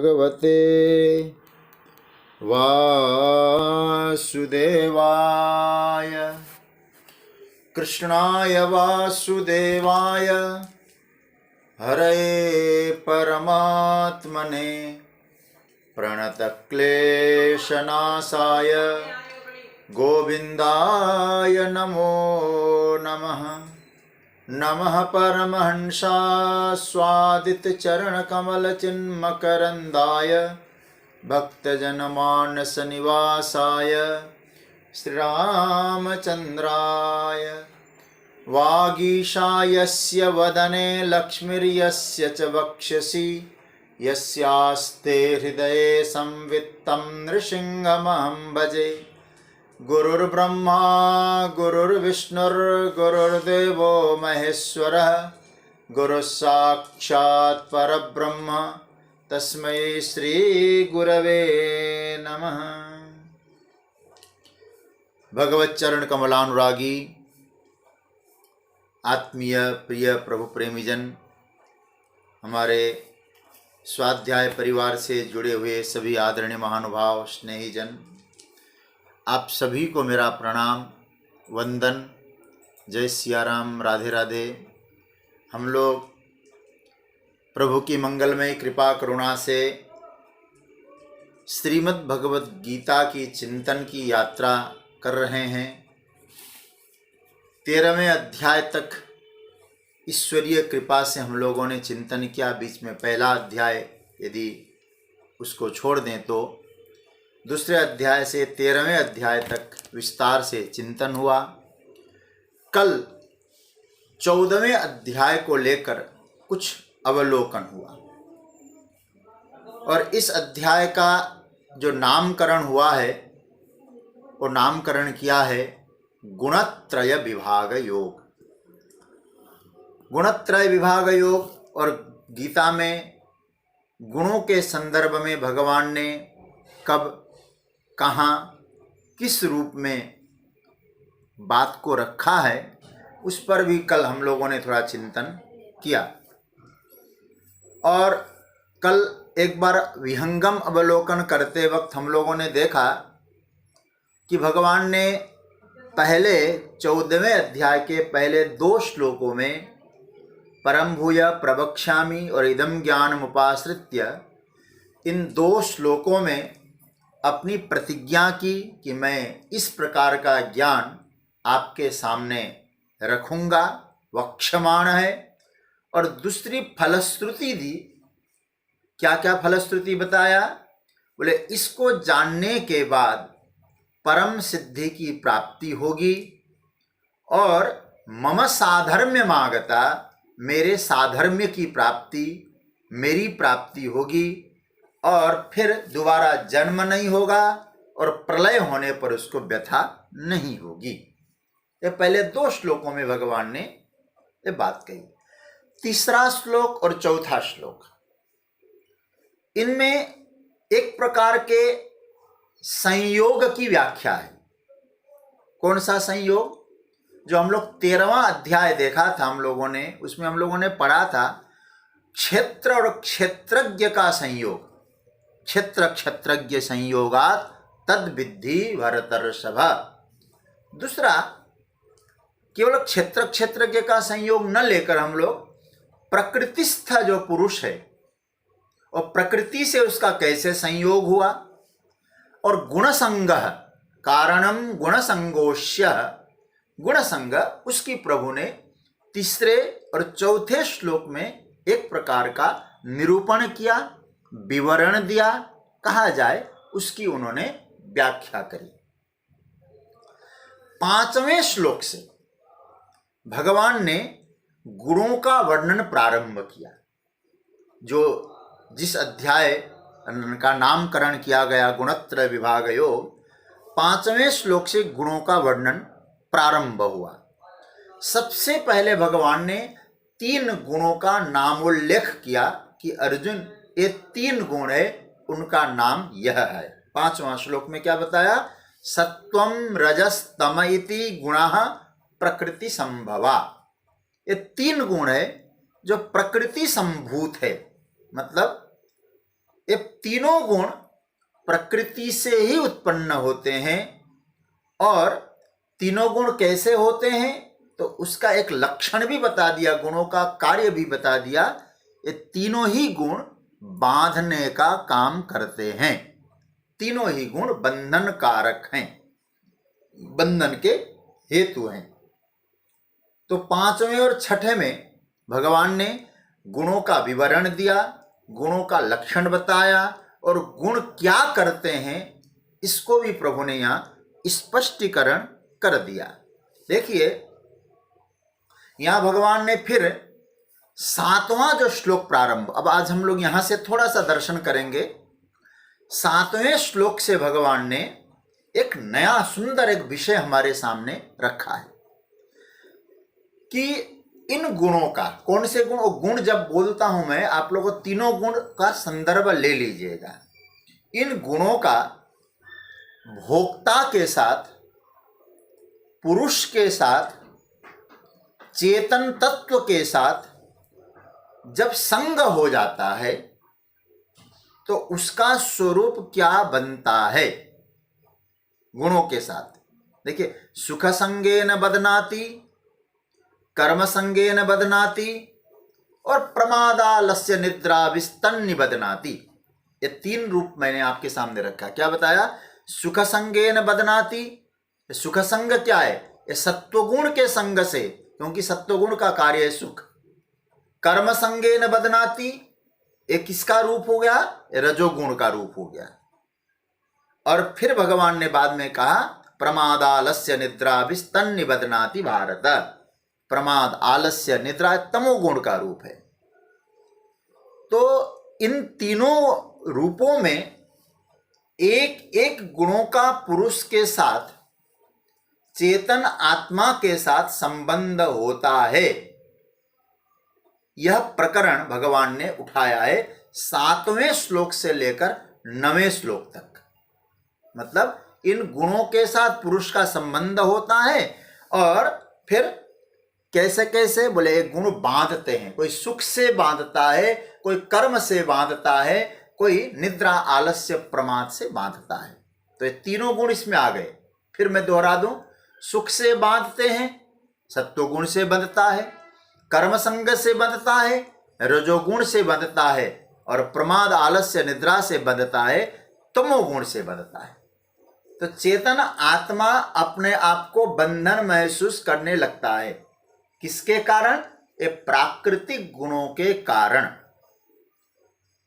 भगवते वासुदेवाय कृष्णाय वासुदेवाय हरे परमात्मने प्रणतक्लेशनाशाय गोविन्दाय नमो नमः। नमः परमहंसास्वादितचरणकमलचिन्मकरन्दाय भक्तजनमानसनिवासाय श्रीरामचन्द्राय वागीशायस्य वदने लक्ष्मीर्यस्य च वक्षसि यस्यास्ते हृदये संवित्तं नृसिंहमहं भजे। गुरुर्ब्रह्मा गुरुर्विष्णुर्गुरुर्देवो महेश्वरः गुरुस्साक्षात् परब्रह्म तस्मै श्री गुरवे नमः। भगवत चरण कमलानुरागी आत्मीय प्रिय प्रभु प्रेमीजन, हमारे स्वाध्याय परिवार से जुड़े हुए सभी आदरणीय महानुभाव स्नेहीजन, आप सभी को मेरा प्रणाम वंदन। जय सिया राम, राधे राधे। हम लोग प्रभु की मंगलमय कृपा करुणा से श्रीमद् भगवत गीता की चिंतन की यात्रा कर रहे हैं। 13वें अध्याय तक ईश्वरीय कृपा से हम लोगों ने चिंतन किया। बीच में पहला अध्याय यदि उसको छोड़ दें तो दूसरे अध्याय से 13वें अध्याय तक विस्तार से चिंतन हुआ। कल 14वें अध्याय को लेकर कुछ अवलोकन हुआ और इस अध्याय का जो नामकरण हुआ है वो नामकरण किया है गुणत्रय विभाग योग। गुणत्रय विभाग योग और गीता में गुणों के संदर्भ में भगवान ने कब, कहाँ, किस रूप में बात को रखा है उस पर भी कल हम लोगों ने थोड़ा चिंतन किया। और कल एक बार विहंगम अवलोकन करते वक्त हम लोगों ने देखा कि भगवान ने पहले 14वें अध्याय के पहले 2 श्लोकों में परम भूय प्रवक्ष्यामि और इदं ज्ञानमुपाश्रित्य, इन 2 श्लोकों में अपनी प्रतिज्ञा की कि मैं इस प्रकार का ज्ञान आपके सामने रखूँगा, वक्ष्यमाण है। और दूसरी फलश्रुति दी। क्या क्या फलश्रुति बताया? बोले इसको जानने के बाद परम सिद्धि की प्राप्ति होगी और मम साधर्म्यमागता, मेरे साधर्म्य की प्राप्ति, मेरी प्राप्ति होगी और फिर दोबारा जन्म नहीं होगा और प्रलय होने पर उसको व्यथा नहीं होगी। ये पहले 2 श्लोकों में भगवान ने ये बात कही। तीसरा श्लोक और चौथा श्लोक, इनमें एक प्रकार के संयोग की व्याख्या है। कौन सा संयोग? जो हम लोग 13वां अध्याय देखा था हम लोगों ने, उसमें हम लोगों ने पढ़ा था क्षेत्र और क्षेत्रज्ञ का संयोग। क्षेत्र क्षेत्रज्ञ संयोगात तद विद्धि भरतर्षभ। दूसरा, केवल क्षेत्र क्षेत्रज्ञ का संयोग न लेकर हम लोग प्रकृतिस्थ जो पुरुष है और प्रकृति से उसका कैसे संयोग हुआ, और गुणसंग कारणम गुणसंगोष्य, गुणसंग उसकी प्रभु ने तीसरे और चौथे श्लोक में एक प्रकार का निरूपण किया, विवरण दिया, कहा जाए उसकी उन्होंने व्याख्या करी। 5वें श्लोक से भगवान ने गुणों का वर्णन प्रारंभ किया। जो जिस अध्याय का नामकरण किया गया गुणत्रय विभाग योग, 5वें श्लोक से गुणों का वर्णन प्रारंभ हुआ। सबसे पहले भगवान ने 3 गुणों का नामोल्लेख किया कि अर्जुन ये 3 गुण है, उनका नाम यह है। 5वां श्लोक में क्या बताया? सत्वम रजस तम इति गुणः प्रकृति संभवा। ये 3 गुण है जो प्रकृति संभूत है, मतलब ये तीनों गुण प्रकृति से ही उत्पन्न होते हैं। और तीनों गुण कैसे होते हैं तो उसका एक लक्षण भी बता दिया, गुणों का कार्य भी बता दिया। ये तीनों ही गुण बांधने का काम करते हैं, तीनों ही गुण बंधन कारक हैं, बंधन के हेतु हैं। तो पांचवें और छठे में भगवान ने गुणों का विवरण दिया, गुणों का लक्षण बताया, और गुण क्या करते हैं इसको भी प्रभु ने यहां स्पष्टीकरण कर दिया। देखिए यहां भगवान ने फिर सातवां जो श्लोक प्रारंभ, अब आज हम लोग यहां से थोड़ा सा दर्शन करेंगे। सातवें श्लोक से भगवान ने एक नया सुंदर एक विषय हमारे सामने रखा है कि इन गुणों का, कौन से गुण, गुण जब बोलता हूं मैं आप लोगों को तीनों गुण का संदर्भ ले लीजिएगा। इन गुणों का भोक्ता के साथ, पुरुष के साथ, चेतन तत्व के साथ जब संग हो जाता है तो उसका स्वरूप क्या बनता है गुणों के साथ। देखिए सुख संगेन बदनाति, कर्म संगेन बदनाति और प्रमादालस्य निद्रा विस्तन्नि बदनाति। ये तीन रूप मैंने आपके सामने रखा। क्या बताया? सुख संगेन बदनाति, सुख संग क्या है? ये सत्वगुण के संग से, क्योंकि सत्वगुण का कार्य है सुख। कर्म संगेन बदनाति, ये किसका रूप हो गया? रजोगुण का रूप हो गया। और फिर भगवान ने बाद में कहा प्रमादालस्य निद्रा विस्तन्नि बदनाति भारत। प्रमाद, आलस्य, निद्रा तमोगुण का रूप है। तो इन तीनों रूपों में एक एक गुणों का पुरुष के साथ, चेतन आत्मा के साथ संबंध होता है। यह प्रकरण भगवान ने उठाया है 7वें श्लोक से लेकर 9वें श्लोक तक। मतलब इन गुणों के साथ पुरुष का संबंध होता है, और फिर कैसे कैसे बोले एक गुण बांधते हैं। कोई सुख से बांधता है, कोई कर्म से बांधता है, कोई निद्रा, आलस्य, प्रमाद से बांधता है। तो ये तीनों गुण इसमें आ गए। फिर मैं दोहरा दूं, सुख से बांधते हैं, सत्वगुण से बंधता है, कर्म संग से बंधता है, रजोगुण से बंधता है, और प्रमाद, आलस्य, निद्रा से बंधता है, तमोगुण से बंधता है। तो चेतन आत्मा अपने आप को बंधन महसूस करने लगता है। किसके कारण? ये प्राकृतिक गुणों के कारण।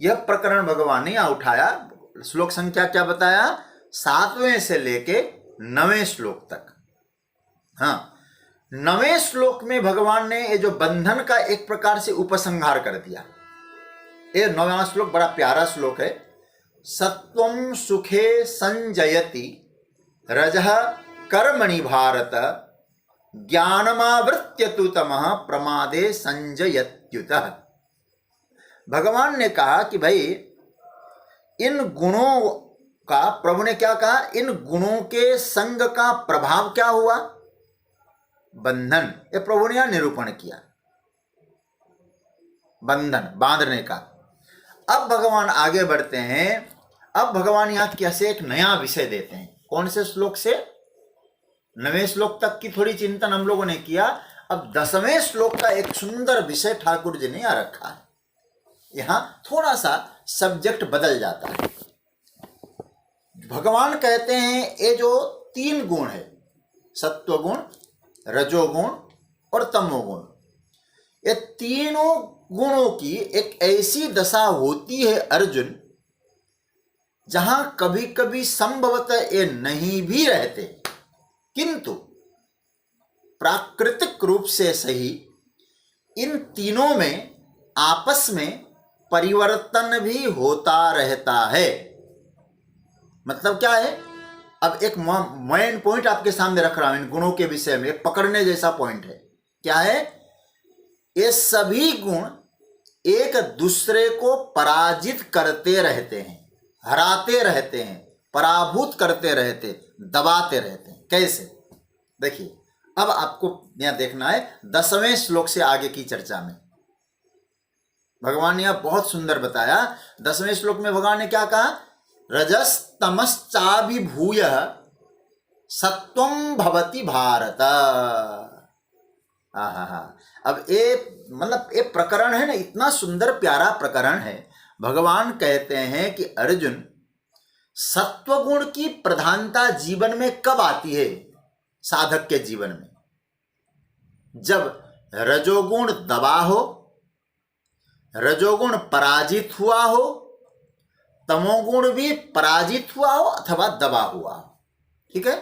यह प्रकरण भगवान ने यहां उठाया। श्लोक संख्या क्या बताया? 7वें से लेके 9वें श्लोक तक। हाँ, 9वें श्लोक में भगवान ने ये जो बंधन का एक प्रकार से उपसंहार कर दिया। ये 9वां श्लोक बड़ा प्यारा श्लोक है। सत्वं सुखे संजयति रजः कर्मणि भारत, ज्ञानमावृत्य तु तमः प्रमादे संजयत्युतः। भगवान ने कहा कि भाई इन गुणों का, प्रभु ने क्या कहा? इन गुणों के संग का प्रभाव क्या हुआ? बंधन। ये प्रभु ने यहां निरूपण किया, बंधन, बांधने का। अब भगवान आगे बढ़ते हैं। अब भगवान यहां कैसे एक नया विषय देते हैं। कौन से श्लोक से? 9वें श्लोक तक की थोड़ी चिंतन हम लोगों ने किया। अब 10वें श्लोक का एक सुंदर विषय ठाकुर जी ने यहां रखा है। यहां थोड़ा सा सब्जेक्ट बदल जाता है। भगवान कहते हैं ये जो तीन गुण है, सत्वगुण, रजोगुण और तमोगुण, ये तीनों गुणों की एक ऐसी दशा होती है अर्जुन, जहां कभी कभी संभवतः ये नहीं भी रहते, किंतु प्राकृतिक रूप से सही इन तीनों में आपस में परिवर्तन भी होता रहता है। मतलब क्या है? अब एक मेन पॉइंट आपके सामने रख रहा हूं इन गुणों के विषय में, एक पकड़ने जैसा पॉइंट है। क्या है? ये सभी गुण एक दूसरे को पराजित करते रहते हैं, हराते रहते हैं, पराभूत करते रहते, दबाते रहते हैं। कैसे? देखिए, अब आपको यहां देखना है 10वें श्लोक से आगे की चर्चा में। भगवान ने यह बहुत सुंदर बताया। 10वें श्लोक में भगवान ने क्या कहा? रजस तमश्चाभिभूय सत्वं भवति भारत। आहा, अब ये मतलब ये प्रकरण है ना, इतना सुंदर प्यारा प्रकरण है। भगवान कहते हैं कि अर्जुन, सत्वगुण की प्रधानता जीवन में कब आती है? साधक के जीवन में जब रजोगुण दबा हो, रजोगुण पराजित हुआ हो, तमोगुण भी पराजित हुआ हो अथवा दबा हुआ हो। ठीक है,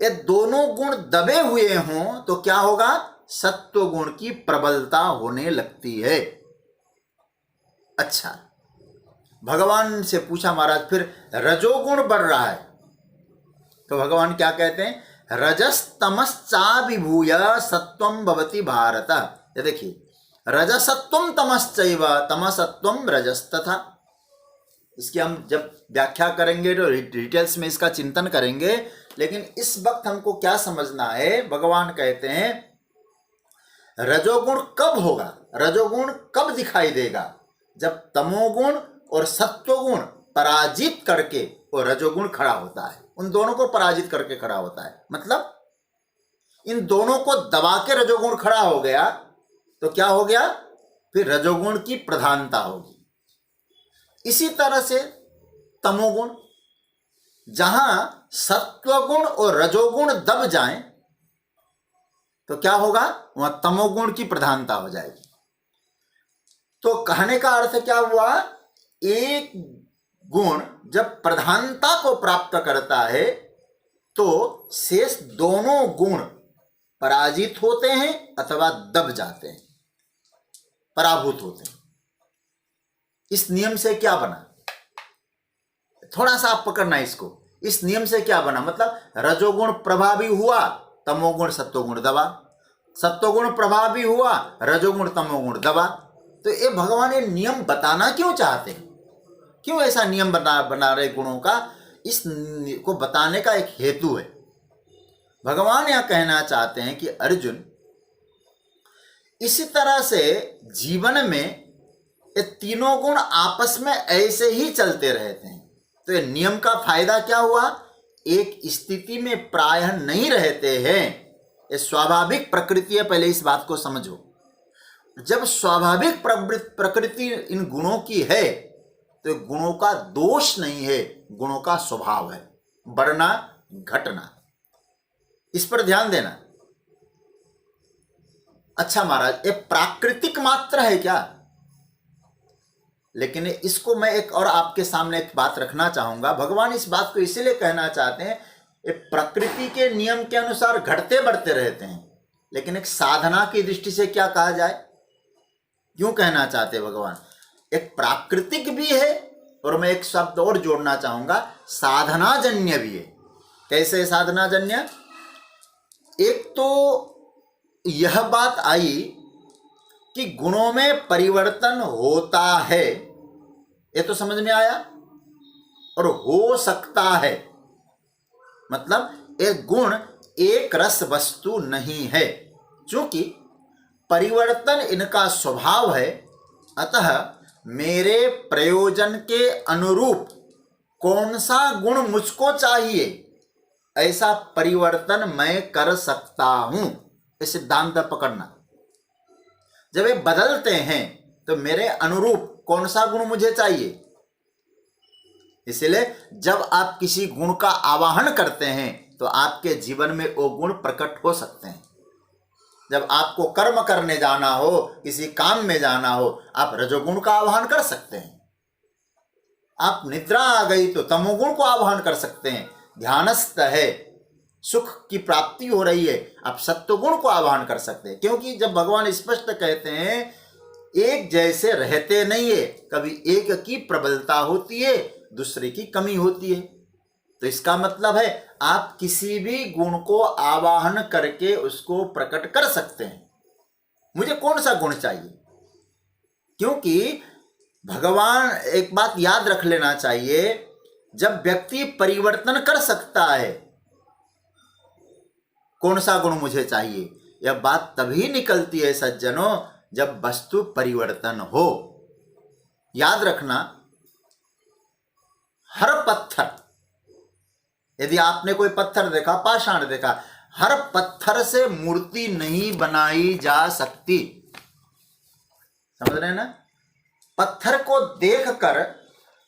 ये दोनों गुण दबे हुए हों तो क्या होगा? सत्वगुण की प्रबलता होने लगती है। अच्छा, भगवान से पूछा महाराज फिर रजोगुण बढ़ रहा है तो भगवान क्या कहते हैं? रजस्तमश्चाभिभूय सत्वं भवति भारत। ये देखिए, रजसत्वं तमश्चैव तमसत्वं रजस्तथा। इसकी हम जब व्याख्या करेंगे तो डिटेल्स में इसका चिंतन करेंगे, लेकिन इस वक्त हमको क्या समझना है? भगवान कहते हैं रजोगुण कब होगा, रजोगुण कब दिखाई देगा? जब तमोगुण और सत्वगुण पराजित करके वो रजोगुण खड़ा होता है, उन दोनों को पराजित करके खड़ा होता है। मतलब इन दोनों को दबा के रजोगुण खड़ा हो गया तो क्या हो गया? फिर रजोगुण की प्रधानता होगी। इसी तरह से तमोगुण, जहां सत्वगुण और रजोगुण दब जाएं तो क्या होगा? वहां तमोगुण की प्रधानता हो जाएगी। तो कहने का अर्थ क्या हुआ? एक गुण जब प्रधानता को प्राप्त करता है तो शेष दोनों गुण पराजित होते हैं अथवा दब जाते हैं, पराभूत होते हैं। इस नियम से क्या बना? थोड़ा सा आप पकड़ना इसको। इस नियम से क्या बना? मतलब रजोगुण प्रभावी हुआ, तमोगुण सत्वगुण दबा, सत्वगुण प्रभावी हुआ, रजोगुण तमोगुण दबा। तो ये भगवान ये नियम बताना क्यों चाहते हैं? क्यों ऐसा नियम बना रहे गुणों का? इस को बताने का एक हेतु है। भगवान यह कहना चाहते हैं कि अर्जुन, इसी तरह से जीवन में ये तीनों गुण आपस में ऐसे ही चलते रहते हैं। तो ये नियम का फायदा क्या हुआ? एक स्थिति में प्रायः नहीं रहते हैं। ये स्वाभाविक प्रकृति है, पहले इस बात को समझो। जब स्वाभाविक प्रकृति इन गुणों की है तो गुणों का दोष नहीं है, गुणों का स्वभाव है, बढ़ना घटना। इस पर ध्यान देना। अच्छा महाराज, ये प्राकृतिक मात्र है क्या? लेकिन इसको मैं एक और आपके सामने एक बात रखना चाहूंगा। भगवान इस बात को इसीलिए कहना चाहते हैं, ये प्रकृति के नियम के अनुसार घटते बढ़ते रहते हैं, लेकिन एक साधना की दृष्टि से क्या कहा जाए? क्यों कहना चाहते हैं भगवान? एक प्राकृतिक भी है और मैं एक शब्द और जोड़ना चाहूंगा, साधनाजन्य भी है। कैसे साधनाजन्य? एक तो यह बात आई कि गुणों में परिवर्तन होता है, ये तो समझ में आया, और हो सकता है। मतलब एक गुण एक रस वस्तु नहीं है, क्योंकि परिवर्तन इनका स्वभाव है। अतः मेरे प्रयोजन के अनुरूप कौन सा गुण मुझको चाहिए, ऐसा परिवर्तन मैं कर सकता हूं। ये सिद्धांत पकड़ना। जब ये बदलते हैं तो मेरे अनुरूप कौन सा गुण मुझे चाहिए। इसलिए जब आप किसी गुण का आवाहन करते हैं तो आपके जीवन में वो गुण प्रकट हो सकते हैं। जब आपको कर्म करने जाना हो, किसी काम में जाना हो, आप रजोगुण का आवाहन कर सकते हैं। आप निद्रा आ गई तो तमोगुण को आवाहन कर सकते हैं। ध्यानस्थ है, सुख की प्राप्ति हो रही है, आप सत्वगुण को आवाहन कर सकते हैं। क्योंकि जब भगवान स्पष्ट कहते हैं एक जैसे रहते नहीं है, कभी एक की प्रबलता होती है, दूसरे की कमी होती है। तो इसका मतलब है आप किसी भी गुण को आवाहन करके उसको प्रकट कर सकते हैं। मुझे कौन सा गुण चाहिए? क्योंकि भगवान, एक बात याद रख लेना चाहिए, जब व्यक्ति परिवर्तन कर सकता है कौन सा गुण मुझे चाहिए, यह बात तभी निकलती है सज्जनों, जब वस्तु परिवर्तन हो। याद रखना, हर पत्थर, यदि आपने कोई पत्थर देखा, पाषाण देखा, हर पत्थर से मूर्ति नहीं बनाई जा सकती। समझ रहे हैं ना? पत्थर को देखकर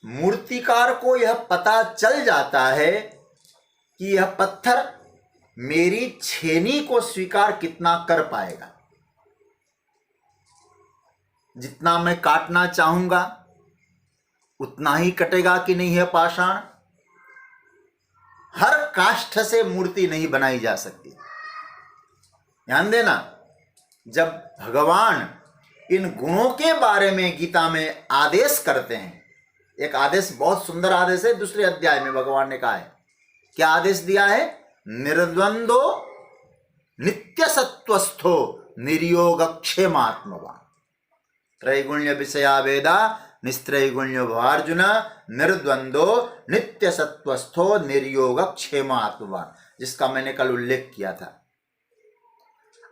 मूर्तिकार को यह पता चल जाता है कि यह पत्थर मेरी छेनी को स्वीकार कितना कर पाएगा। जितना मैं काटना चाहूंगा उतना ही कटेगा कि नहीं है पाषाण। हर काष्ठ से मूर्ति नहीं बनाई जा सकती। ध्यान देना, जब भगवान इन गुणों के बारे में गीता में आदेश करते हैं, एक आदेश, बहुत सुंदर आदेश है, दूसरे अध्याय में भगवान ने कहा है, क्या आदेश दिया है? निर्द्वंदो नित्य सत्वस्थो निर्योगक्षेमात्मवान त्रैगुण्य विषया वेदा निस्त्रैगुण्यो भवार्जुन निर्द्वंदो नित्य सत्वस्थो निर्योगक्षेमात्मवान, जिसका मैंने कल उल्लेख किया था।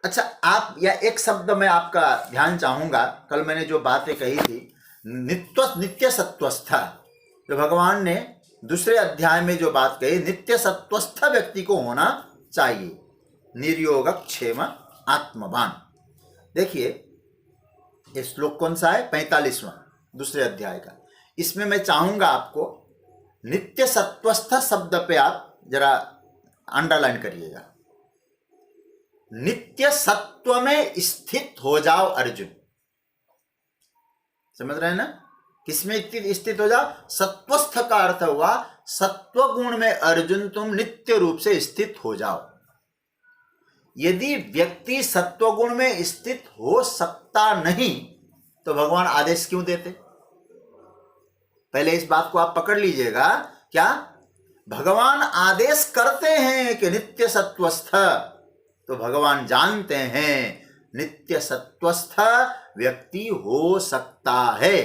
अच्छा, आप या एक शब्द में आपका ध्यान चाहूंगा, कल मैंने जो बातें कही थी, नित्य सत्वस्थ, जो भगवान ने दूसरे अध्याय में जो बात कही, नित्य सत्वस्थ व्यक्ति को होना चाहिए, निर्योगक्षेम आत्मवान। देखिए ये श्लोक कौन सा है? 45वां, दूसरे अध्याय का। इसमें मैं चाहूंगा आपको नित्य सत्वस्थ शब्द पे आप जरा अंडरलाइन करिएगा। नित्य सत्व में स्थित हो जाओ अर्जुन। समझ रहे हैं ना? किसमें स्थित हो जाओ? सत्वस्थ का अर्थ हुआ सत्व गुण में अर्जुन तुम नित्य रूप से स्थित हो जाओ। यदि व्यक्ति सत्वगुण में स्थित हो सकता नहीं तो भगवान आदेश क्यों देते? पहले इस बात को आप पकड़ लीजिएगा। क्या भगवान आदेश करते हैं कि नित्य सत्वस्थ, तो भगवान जानते हैं नित्य सत्वस्थ व्यक्ति हो सकता है।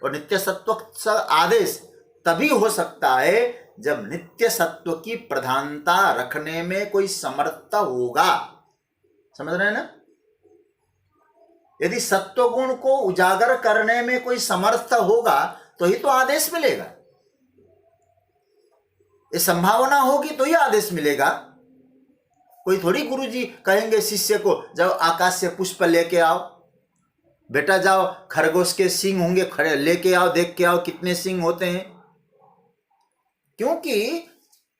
और नित्य सत्व आदेश तभी हो सकता है जब नित्य सत्व की प्रधानता रखने में कोई समर्थ होगा। समझ रहे हैं ना? यदि सत्व गुण को उजागर करने में कोई समर्थ होगा तो ही तो आदेश मिलेगा। ये संभावना होगी तो ही आदेश मिलेगा। कोई थोड़ी गुरुजी कहेंगे शिष्य को जाओ आकाश से पुष्प लेके आओ, बेटा जाओ खरगोश के सींग होंगे खड़े लेके आओ, देख के आओ कितने सींग होते हैं। क्योंकि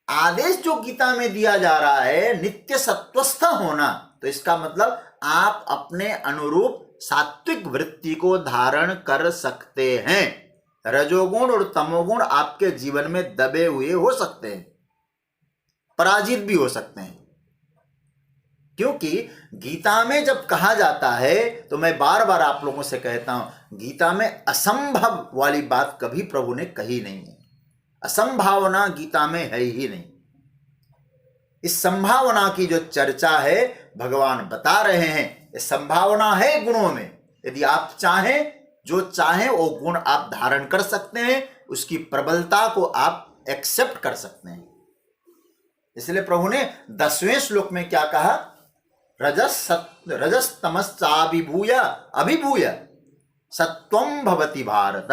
आदेश जो गीता में दिया जा रहा है नित्य सत्वस्थ होना, तो इसका मतलब आप अपने अनुरूप सात्विक वृत्ति को धारण कर सकते हैं। रजोगुण और तमोगुण आपके जीवन में दबे हुए हो सकते हैं, पराजित भी हो सकते हैं। क्योंकि गीता में जब कहा जाता है, तो मैं बार बार आप लोगों से कहता हूं, गीता में असंभव वाली बात कभी प्रभु ने कही नहीं है। असंभावना गीता में है ही नहीं। इस संभावना की जो चर्चा है भगवान बता रहे हैं, ये संभावना है गुणों में। यदि आप चाहें, जो चाहें वो गुण आप धारण कर सकते हैं, उसकी प्रबलता को आप एक्सेप्ट कर सकते हैं। इसलिए प्रभु ने 10वें श्लोक में क्या कहा? रजस तमश्चाभिभूय अभिभूय सत्वं भवति भारत।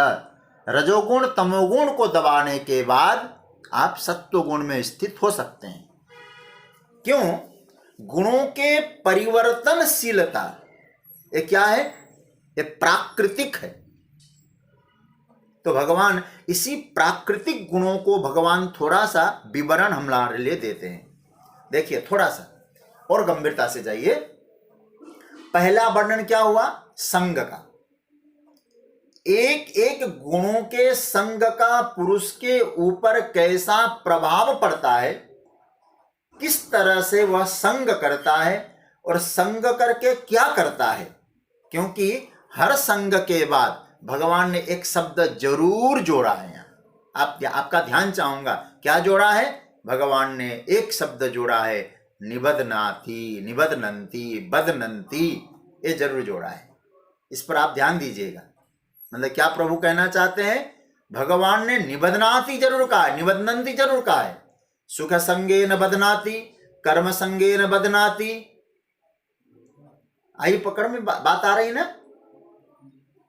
रजोगुण तमोगुण को दबाने के बाद आप सत्वगुण में स्थित हो सकते हैं। क्यों? गुणों के परिवर्तनशीलता ये क्या है? ये प्राकृतिक है। तो भगवान इसी प्राकृतिक गुणों को भगवान थोड़ा सा विवरण हमारे लिए देते हैं। देखिए थोड़ा सा और गंभीरता से जाइए। पहला वर्णन क्या हुआ? संग का। एक एक गुणों के संग का पुरुष के ऊपर कैसा प्रभाव पड़ता है, किस तरह से वह संग करता है और संग करके क्या करता है। क्योंकि हर संग के बाद भगवान ने एक शब्द जरूर जोड़ा है। आपका ध्यान चाहूंगा, क्या जोड़ा है? भगवान ने एक शब्द जोड़ा है, निबधनाति, निबधनंती, बदनंती, ये जरूर जोड़ा है। इस पर आप ध्यान दीजिएगा। मतलब क्या प्रभु कहना चाहते हैं? भगवान ने निबधनाति जरूर कहा है, निबधनंती जरूर कहा है। सुख संगे न बदनाति, कर्म संगे न बदनाति। आई पकड़ में बात आ रही ना?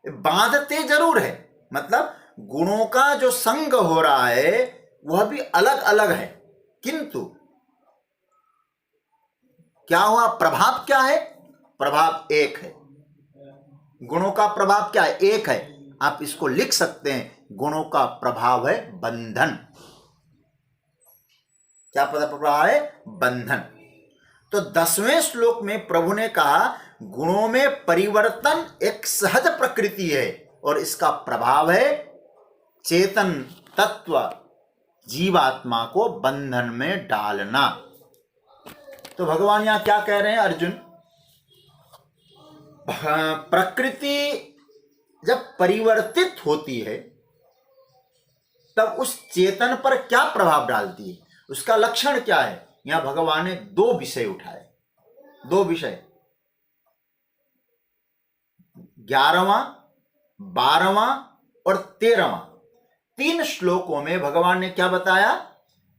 बांधते जरूर है, मतलब गुणों का जो संग हो रहा है वह भी अलग अलग है, किंतु क्या हुआ, प्रभाव क्या है, प्रभाव एक है। गुणों का प्रभाव क्या है, एक है। आप इसको लिख सकते हैं, गुणों का प्रभाव है बंधन। क्या प्रभाव है, बंधन। तो 10वें श्लोक में प्रभु ने कहा गुणों में परिवर्तन एक सहज प्रकृति है और इसका प्रभाव है चेतन तत्व जीवात्मा को बंधन में डालना। तो भगवान यहां क्या कह रहे हैं, अर्जुन, प्रकृति जब परिवर्तित होती है तब उस चेतन पर क्या प्रभाव डालती है, उसका लक्षण क्या है। यहां भगवान ने दो विषय उठाए, दो विषय, 11वां 12वां और 13वां। 3 श्लोकों में भगवान ने क्या बताया,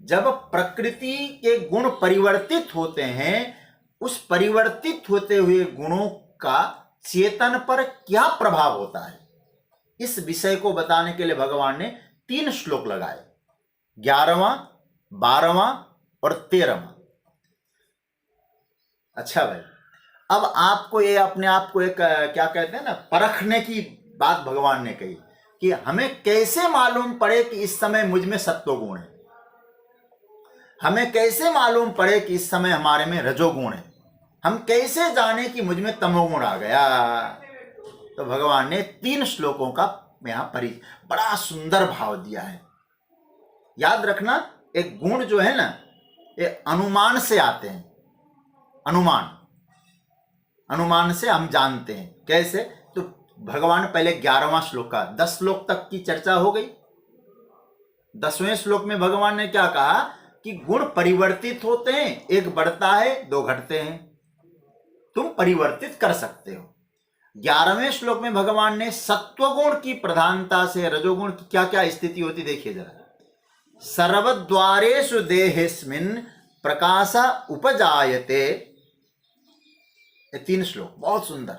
जब प्रकृति के गुण परिवर्तित होते हैं, उस परिवर्तित होते हुए गुणों का चेतन पर क्या प्रभाव होता है, इस विषय को बताने के लिए भगवान ने 3 श्लोक लगाए, 11वां 12वां और 13वां। अच्छा भाई, अब आपको ये अपने आप को एक क्या कहते हैं ना, परखने की बात भगवान ने कही कि हमें कैसे मालूम पड़े कि इस समय मुझ में सत्वगुण है, हमें कैसे मालूम पड़े कि इस समय हमारे में रजोगुण है, हम कैसे जाने कि मुझ में तमोगुण आ गया। तो भगवान ने 3 श्लोकों का यहां बड़ा सुंदर भाव दिया है। याद रखना, एक गुण जो है ना, ये अनुमान से आते हैं, अनुमान से हम जानते हैं। कैसे, तो भगवान पहले 11वां श्लोक का 10 श्लोक तक की चर्चा हो गई। 10वें श्लोक में भगवान ने क्या कहा कि गुण परिवर्तित होते हैं, एक बढ़ता है 2 घटते हैं, तुम परिवर्तित कर सकते हो। 11वें श्लोक में भगवान ने सत्वगुण की प्रधानता से रजोगुण की क्या क्या स्थिति होती देखिए जरा। सर्वद्वारेषु देहेस्मिन् प्रकाश उपजायते, 3 श्लोक बहुत सुंदर।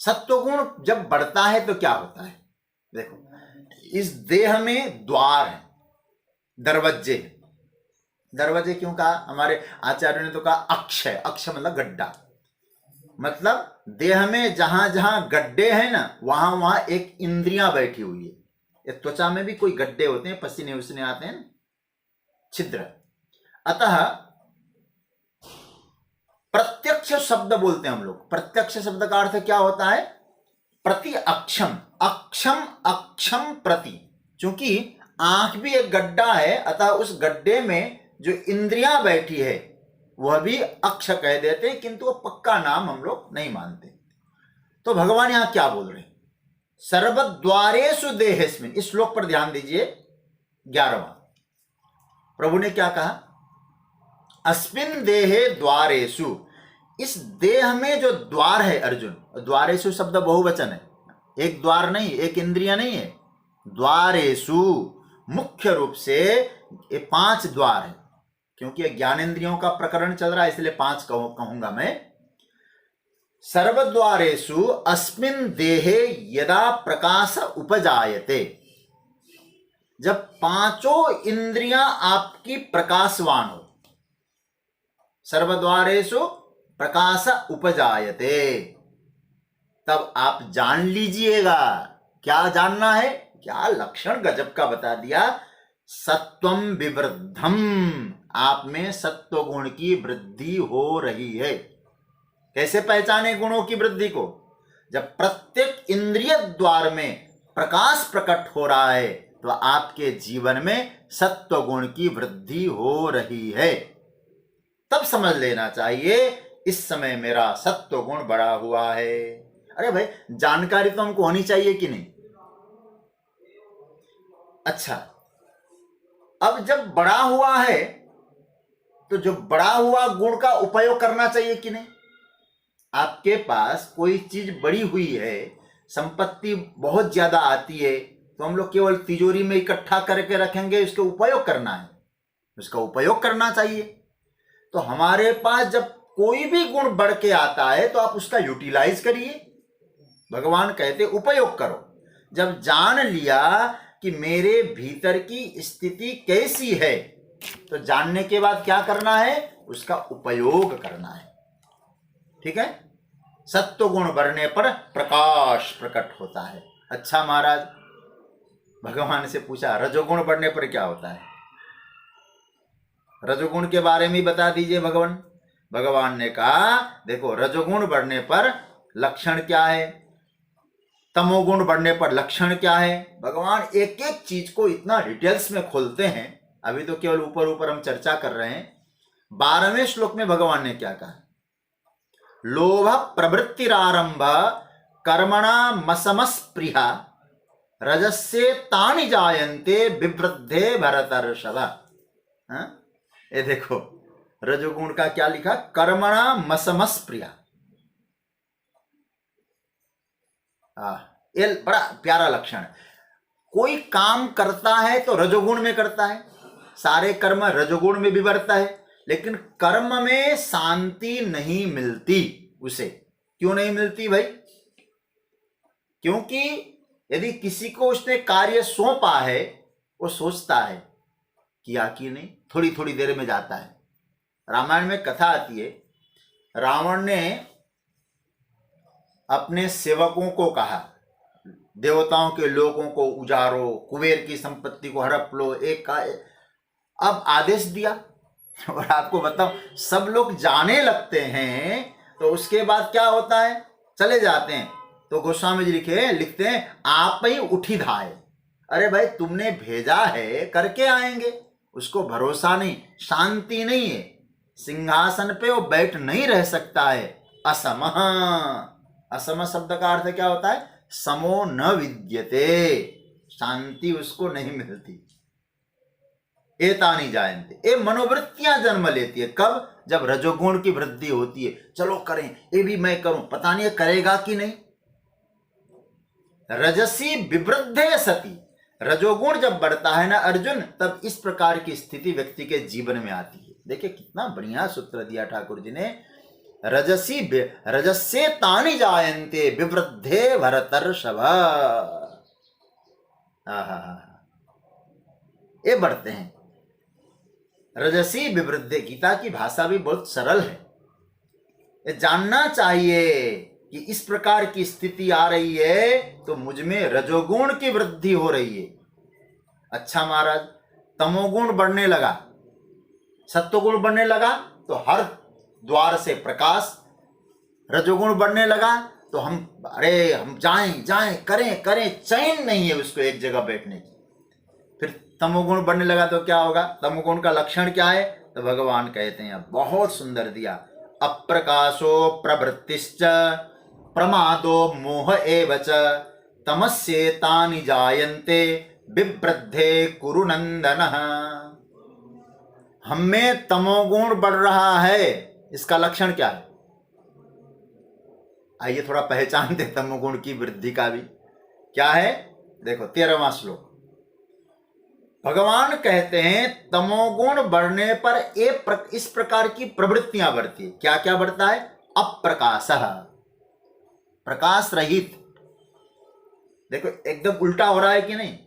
सत्वगुण जब बढ़ता है तो क्या होता है, देखो, इस देह में द्वार है, दरवाजे। दरवाजे क्यों कहा, हमारे आचार्यों ने तो कहा अक्ष है, अक्ष मतलब गड्ढा, मतलब देह में जहां जहां गड्ढे हैं ना, वहां वहां एक इंद्रियां बैठी हुई है। ये त्वचा में भी कोई गड्ढे होते हैं, पसीने उसने आते हैं, छिद्र। अतः प्रत्यक्ष शब्द बोलते हैं हम लोग। प्रत्यक्ष शब्द का अर्थ क्या होता है, प्रति अक्षम, अक्षम अक्षम प्रति। चूंकि आंख भी एक गड्ढा है, अतः उस गड्ढे में जो इंद्रियां बैठी है वह भी अक्ष कह देते हैं, किंतु वो पक्का नाम हम लोग नहीं मानते। तो भगवान यहां क्या बोल रहे हैं, सर्वद्वारेषु देहेस्मिन्, इस श्लोक पर ध्यान दीजिए। 11वां प्रभु ने क्या कहा, अस्मिन् देहे द्वारेषु, इस देह में जो द्वार है अर्जुन, द्वारेषु शब्द बहुवचन है, एक द्वार नहीं, एक इंद्रिया नहीं है, द्वारेषु मुख्य रूप से ये 5 द्वार है, क्योंकि ज्ञानेंद्रियों का प्रकरण चल रहा है इसलिए 5 कहूंगा मैं। सर्वद्वारेषु अस्मिन् देहे यदा प्रकाश उपजायते, जब 5 इंद्रियां आपकी प्रकाशवान हो, सर्वद्वारेषु प्रकाश उपजायते, तब आप जान लीजिएगा। क्या जानना है, क्या लक्षण गजब का बता दिया, सत्वम विवृद्धम, आप में सत्व गुण की वृद्धि हो रही है। कैसे पहचाने गुणों की वृद्धि को, जब प्रत्येक इंद्रिय द्वार में प्रकाश प्रकट हो रहा है तो आपके जीवन में सत्व गुण की वृद्धि हो रही है, तब समझ लेना चाहिए इस समय मेरा सत्व गुण बढ़ा हुआ है। अरे भाई, जानकारी तो हमको होनी चाहिए कि नहीं। अच्छा, अब जब बढ़ा हुआ है तो जो बढ़ा हुआ गुण का उपयोग करना चाहिए कि नहीं। आपके पास कोई चीज बड़ी हुई है, संपत्ति बहुत ज्यादा आती है, तो हम लोग केवल तिजोरी में इकट्ठा करके रखेंगे, उसका उपयोग करना है, उसका उपयोग करना चाहिए। तो हमारे पास जब कोई भी गुण बढ़ के आता है तो आप उसका यूटिलाइज करिए, भगवान कहते उपयोग करो। जब जान लिया कि मेरे भीतर की स्थिति कैसी है, तो जानने के बाद क्या करना है, उसका उपयोग करना है। ठीक है। सत्व गुण बढ़ने पर प्रकाश प्रकट होता है। अच्छा महाराज, भगवान से पूछा रजोगुण बढ़ने पर क्या होता है, रजोगुण के बारे में बता दीजिए भगवान। भगवान ने कहा देखो रजोगुण बढ़ने पर लक्षण क्या है, तमोगुण बढ़ने पर लक्षण क्या है। भगवान एक एक चीज को इतना डिटेल्स में खोलते हैं। अभी तो केवल ऊपर ऊपर हम चर्चा कर रहे हैं। 12वें श्लोक में भगवान ने क्या कहा, लोभ प्रवृत्तिरारंभ कर्मणा मसमस्पृहा रजस्ये तानि जायन्ते विवृद्धे भरतर्षभ। ये देखो रजोगुण का क्या लिखा, कर्मणा मसमस्पृहा। ये बड़ा प्यारा लक्षण। कोई काम करता है तो रजोगुण में करता है, सारे कर्म रजोगुण में भी बढ़ता है, लेकिन कर्म में शांति नहीं मिलती उसे। क्यों नहीं मिलती भाई? क्योंकि यदि किसी को उसने कार्य सौंपा है, वो सोचता है किया कि नहीं, थोड़ी थोड़ी देर में जाता है। रामायण में कथा आती है, रावण ने अपने सेवकों को कहा देवताओं के लोगों को उजारो, कुबेर की संपत्ति को हड़प लो, एक अब आदेश दिया। और आपको बताओ सब लोग जाने लगते हैं तो उसके बाद क्या होता है, चले जाते हैं। तो गोस्वामी जी लिखते हैं आप ही उठी धाए। अरे भाई तुमने भेजा है करके आएंगे, उसको भरोसा नहीं, शांति नहीं है, सिंहासन पे वो बैठ नहीं रह सकता है। असम, असम शब्द का अर्थ क्या होता है, समो न विद्यते, शांति उसको नहीं मिलती। एतानि जायन्ते, ये मनोवृत्तियां जन्म लेती है। कब? जब रजोगुण की वृद्धि होती है। चलो करें, ये भी मैं करूं, पता नहीं करेगा कि नहीं। रजसी विवृद्धे सती, रजोगुण जब बढ़ता है ना अर्जुन, तब इस प्रकार की स्थिति व्यक्ति के जीवन में आती है। देखिए कितना बढ़िया सूत्र दिया ठाकुर जी ने, रजस्ये तानि जायन्ते विवृद्धे भरतर्षभ। ये बढ़ते हैं रजसी विवृद्धे। गीता की भाषा भी बहुत सरल है। ये जानना चाहिए कि इस प्रकार की स्थिति आ रही है तो मुझ में रजोगुण की वृद्धि हो रही है। अच्छा महाराज, तमोगुण बढ़ने लगा, सत्वगुण बढ़ने लगा तो हर द्वार से प्रकाश, रजोगुण बढ़ने लगा तो हम जाएं करें, चैन नहीं है उसको एक जगह बैठने की। फिर तमोगुण बढ़ने लगा तो क्या होगा, तमोगुण का लक्षण क्या है, तो भगवान कहते हैं, बहुत सुंदर दिया, अप्रकाशो प्रवृत्तिश्च प्रमादो मोह एव च तमस्येतानि जायन्ते विवृद्धे कुरु नंदन। हमें तमोगुण बढ़ रहा है, इसका लक्षण क्या है? आइए थोड़ा पहचानते तमोगुण की वृद्धि का भी क्या है। देखो 13वां श्लोक, भगवान कहते हैं तमोगुण बढ़ने पर इस प्रकार की प्रवृत्तियां बढ़ती है। क्या क्या बढ़ता है? अप्रकाशः, प्रकाश रहित। देखो एकदम उल्टा हो रहा है कि नहीं।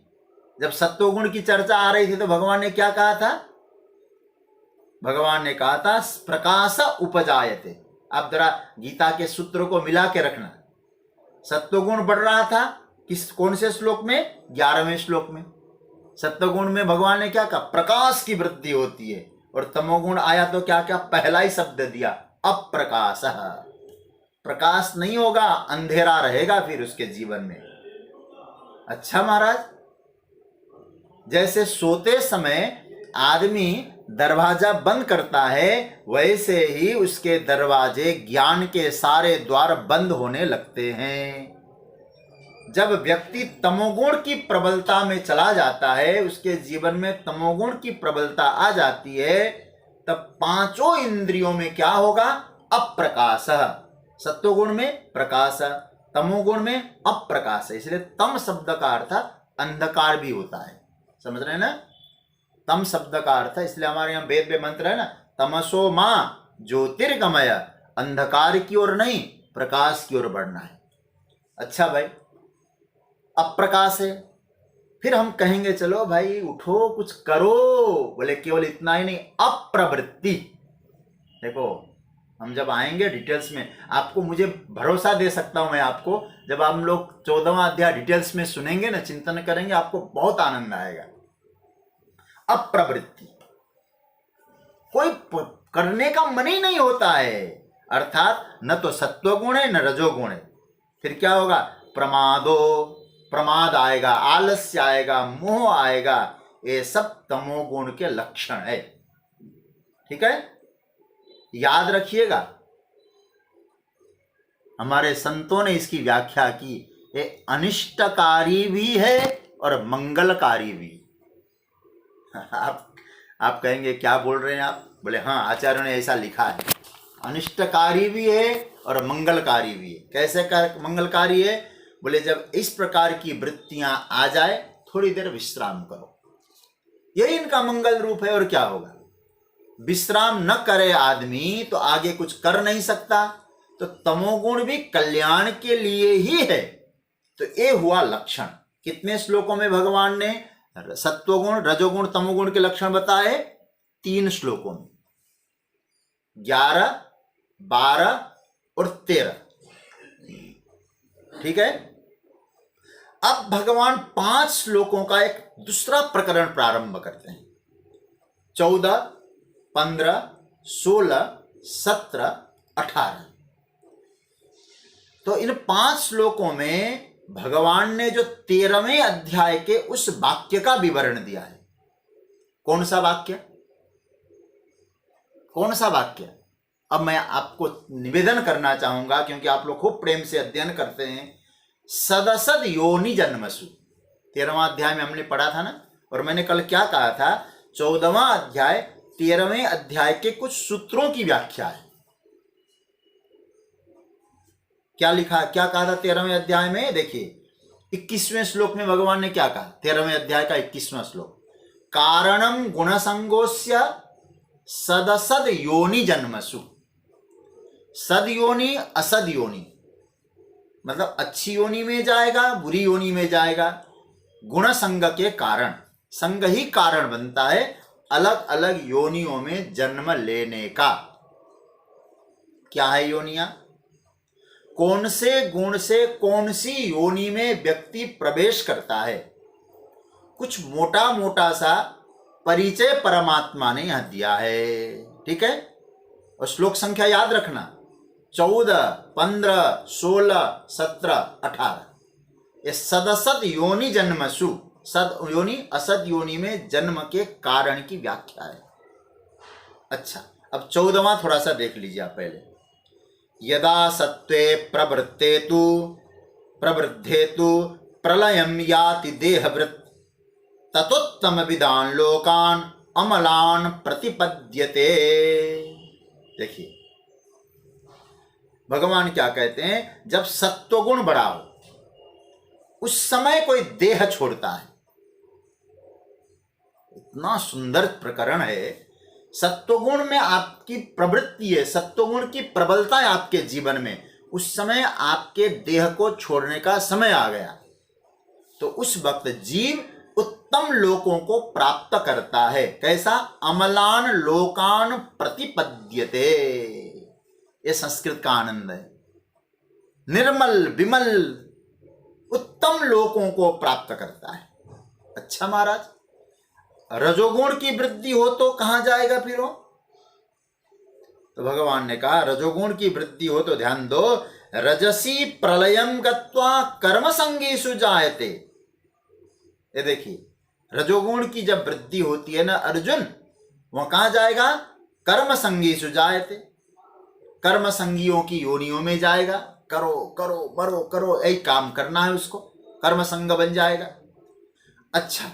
जब सत्वगुण की चर्चा आ रही थी तो भगवान ने क्या कहा था? भगवान ने कहा था प्रकाश उपजायते। आप जरा गीता के सूत्रों को मिला के रखना। सत्वगुण बढ़ रहा था कौन से श्लोक में? 11वें श्लोक में। सत्वगुण में भगवान ने क्या कहा? प्रकाश की वृद्धि होती है। और तमोगुण आया तो क्या क्या? पहला ही शब्द दिया, अप्रकाशः। प्रकाश नहीं होगा, अंधेरा रहेगा फिर उसके जीवन में। अच्छा महाराज, जैसे सोते समय आदमी दरवाजा बंद करता है, वैसे ही उसके दरवाजे, ज्ञान के सारे द्वार बंद होने लगते हैं। जब व्यक्ति तमोगुण की प्रबलता में चला जाता है, उसके जीवन में तमोगुण की प्रबलता आ जाती है, तब पांचों इंद्रियों में क्या होगा? अप्रकाश। सत्वगुण में प्रकाश, तमोगुण में अप्रकाश। इसलिए तम शब्द का अर्थ अंधकार भी होता है। समझ रहे हैं ना? तम शब्द का अर्थ, इसलिए हमारे यहाँ वेद में मंत्र है ना, तमसो मां ज्योतिर्गमय, अंधकार की ओर नहीं प्रकाश की ओर बढ़ना है। अच्छा भाई, अप्रकाश है। फिर हम कहेंगे चलो भाई उठो कुछ करो, बोले केवल इतना ही नहीं, अप्रवृत्ति। देखो हम जब आएंगे डिटेल्स में, आपको मुझे भरोसा दे सकता हूं मैं आपको, जब हम लोग 14वां अध्याय डिटेल्स में सुनेंगे ना, चिंतन करेंगे, आपको बहुत आनंद आएगा। अप्रवृत्ति, कोई करने का मन ही नहीं होता है, अर्थात न तो सत्वगुण है न रजोगुण है। फिर क्या होगा? प्रमाद आएगा, आलस्य आएगा, मोह आएगा, ये सब तमोगुण के लक्षण है। ठीक है, याद रखिएगा। हमारे संतों ने इसकी व्याख्या की, ये अनिष्टकारी भी है और मंगलकारी भी। आप कहेंगे क्या बोल रहे हैं आप? बोले हाँ, आचार्यों ने ऐसा लिखा है, अनिष्टकारी भी है और मंगलकारी भी है। कैसे मंगलकारी है? बोले जब इस प्रकार की वृत्तियां आ जाए, थोड़ी देर विश्राम करो, यही इनका मंगल रूप है। और क्या होगा? विश्राम न करे आदमी तो आगे कुछ कर नहीं सकता, तो तमोगुण भी कल्याण के लिए ही है। तो ये हुआ लक्षण। कितने श्लोकों में भगवान ने सत्वगुण, रजोगुण, तमोगुण के लक्षण बताए? 3 श्लोकों में, 11, 12 और 13। ठीक है, अब भगवान 5 श्लोकों का एक दूसरा प्रकरण प्रारंभ करते हैं। 14, 15, 16, 17, 18। तो इन 5 श्लोकों में भगवान ने जो 13वें अध्याय के उस वाक्य का विवरण दिया है। कौन सा वाक्य? कौन सा वाक्य? अब मैं आपको निवेदन करना चाहूंगा, क्योंकि आप लोग खूब प्रेम से अध्ययन करते हैं। सदसद योनि जन्मसु, 13वां अध्याय में हमने पढ़ा था ना। और मैंने कल क्या कहा था? 14वां अध्याय 13वें अध्याय के कुछ सूत्रों की व्याख्या है। क्या लिखा, क्या कहा था 13वें अध्याय में? देखिए 21वें श्लोक में भगवान ने क्या कहा? 13वें अध्याय का 21वां श्लोक, कारणम गुणसंगोस्य सदसद योनि जन्मसु। सद योनि, असद योनि, मतलब अच्छी योनि में जाएगा, बुरी योनि में जाएगा। गुण संग के कारण, संग ही कारण बनता है अलग अलग योनियों में जन्म लेने का। क्या है योनियां? कौन से गुण से कौन सी योनि में व्यक्ति प्रवेश करता है, कुछ मोटा मोटा सा परिचय परमात्मा ने यहां दिया है। ठीक है, और श्लोक संख्या याद रखना, 14, 15, 16, 17, 18। ये सदसद योनि जन्मसु, सद योनि असद योनि में जन्म के कारण की व्याख्या है। अच्छा, अब 14वां थोड़ा सा देख लीजिए आप पहले। यदा सत्वे प्रवृद्धेतु प्रलयम याति देहवृत् ततोत्तम विदान लोकान अमलान प्रतिपद्यते। देखिए भगवान क्या कहते हैं, जब सत्वगुण बढ़ा हो उस समय कोई देह छोड़ता है। इतना सुंदर प्रकरण है। सत्वगुण में आपकी प्रवृत्ति है, सत्वगुण की प्रबलता है आपके जीवन में, उस समय आपके देह को छोड़ने का समय आ गया। तो उस वक्त जीव उत्तम लोकों को प्राप्त करता है। कैसा? अमलान लोकान प्रतिपद्यते। ये संस्कृत का आनंद है। निर्मल विमल उत्तम लोकों को प्राप्त करता है। अच्छा महाराज, रजोगुण की वृद्धि हो तो कहां जाएगा फिर वो? तो भगवान ने कहा रजोगुण की वृद्धि हो तो ध्यान दो, रजसी प्रलयम गत्वा कर्म संगीषु जायते। ये देखिए रजोगुण की जब वृद्धि होती है ना अर्जुन, वह कहां जाएगा? कर्म संगीषु जायते, कर्म संगियों की योनियों में जाएगा। करो करो मरो करो, यही काम करना है उसको, कर्म संग बन जाएगा। अच्छा,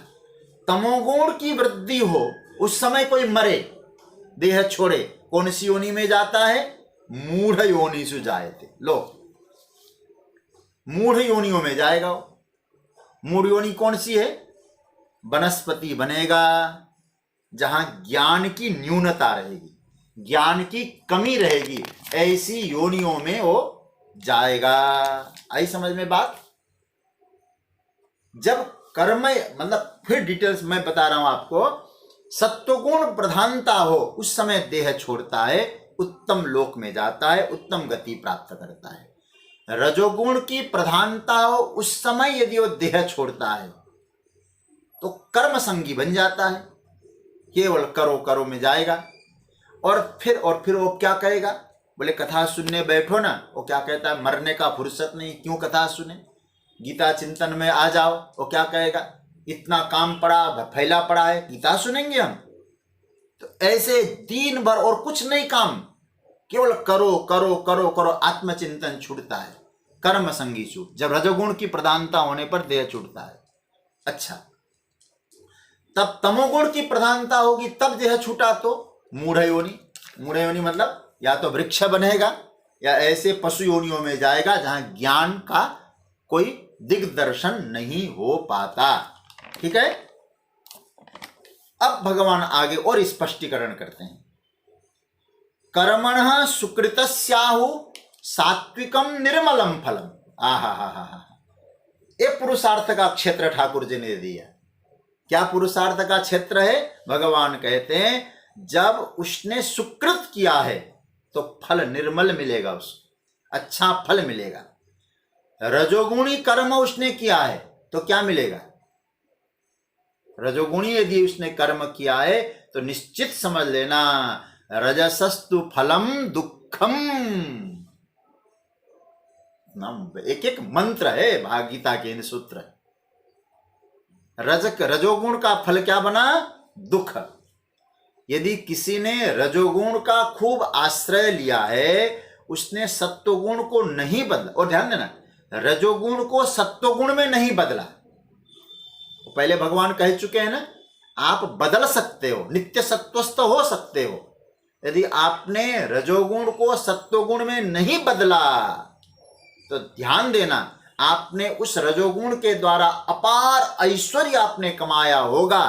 तमोगुण की वृद्धि हो उस समय कोई मरे, देह छोड़े, कौन सी योनि में जाता है? मूढ़ योनिषु जायते। लो, मूढ़ योनियों में जाएगा वो। मूढ़ योनि कौन सी है? वनस्पति बनेगा जहां ज्ञान की न्यूनता रहेगी, ज्ञान की कमी रहेगी, ऐसी योनियों में वो जाएगा। आई समझ में बात? जब कर्म मतलब फिर डिटेल्स मैं बता रहा हूं आपको, सत्वगुण प्रधानता हो उस समय देह छोड़ता है, उत्तम लोक में जाता है, उत्तम गति प्राप्त करता है। रजोगुण की प्रधानता हो उस समय यदि वो देह छोड़ता है तो कर्म संगी बन जाता है, केवल करो करो में जाएगा। और फिर वो क्या कहेगा? बोले कथा सुनने बैठो ना, वो क्या कहता है? मरने का फुर्सत नहीं, क्यों कथा सुने, गीता चिंतन में आ जाओ। वो क्या कहेगा? इतना काम पड़ा फैला पड़ा है, गीता सुनेंगे हम? तो ऐसे दिन भर और कुछ नहीं काम, केवल करो करो करो करो, आत्मचिंतन छूटता है, कर्म संगी छूट। जब रजोगुण की प्रधानता होने पर देह छूटता है। अच्छा, तब तमोगुण की प्रधानता होगी तब देह छूटा तो मूढ़ योनि। मूढ़ योनि मतलब या तो वृक्ष बनेगा या ऐसे पशु योनियों में जाएगा जहां ज्ञान का कोई दिग्दर्शन नहीं हो पाता। ठीक है, अब भगवान आगे और स्पष्टीकरण करते हैं। कर्मणः सुकृतस्याहु सात्विकम निर्मलम फलम। आहा हा हा हा, ये पुरुषार्थ का क्षेत्र ठाकुर जी ने दिया। क्या पुरुषार्थ का क्षेत्र है? भगवान कहते हैं जब उसने सुकृत किया है तो फल निर्मल मिलेगा, उसको अच्छा फल मिलेगा। रजोगुणी कर्म उसने किया है तो क्या मिलेगा? रजोगुणी यदि उसने कर्म किया है तो निश्चित समझ लेना, रजसस्तु फलम दुखम। एक एक मंत्र है भागीता के इन सूत्र। रजोगुण का फल क्या बना? दुख। यदि किसी ने रजोगुण का खूब आश्रय लिया है, उसने सत्वगुण को नहीं बदला, और ध्यान देना रजोगुण को सत्वगुण में नहीं बदला। पहले भगवान कह चुके हैं ना, आप बदल सकते हो, नित्य सत्वस्थ हो सकते हो। यदि आपने रजोगुण को सत्वगुण में नहीं बदला तो ध्यान देना, आपने उस रजोगुण के द्वारा अपार ऐश्वर्य आपने कमाया होगा,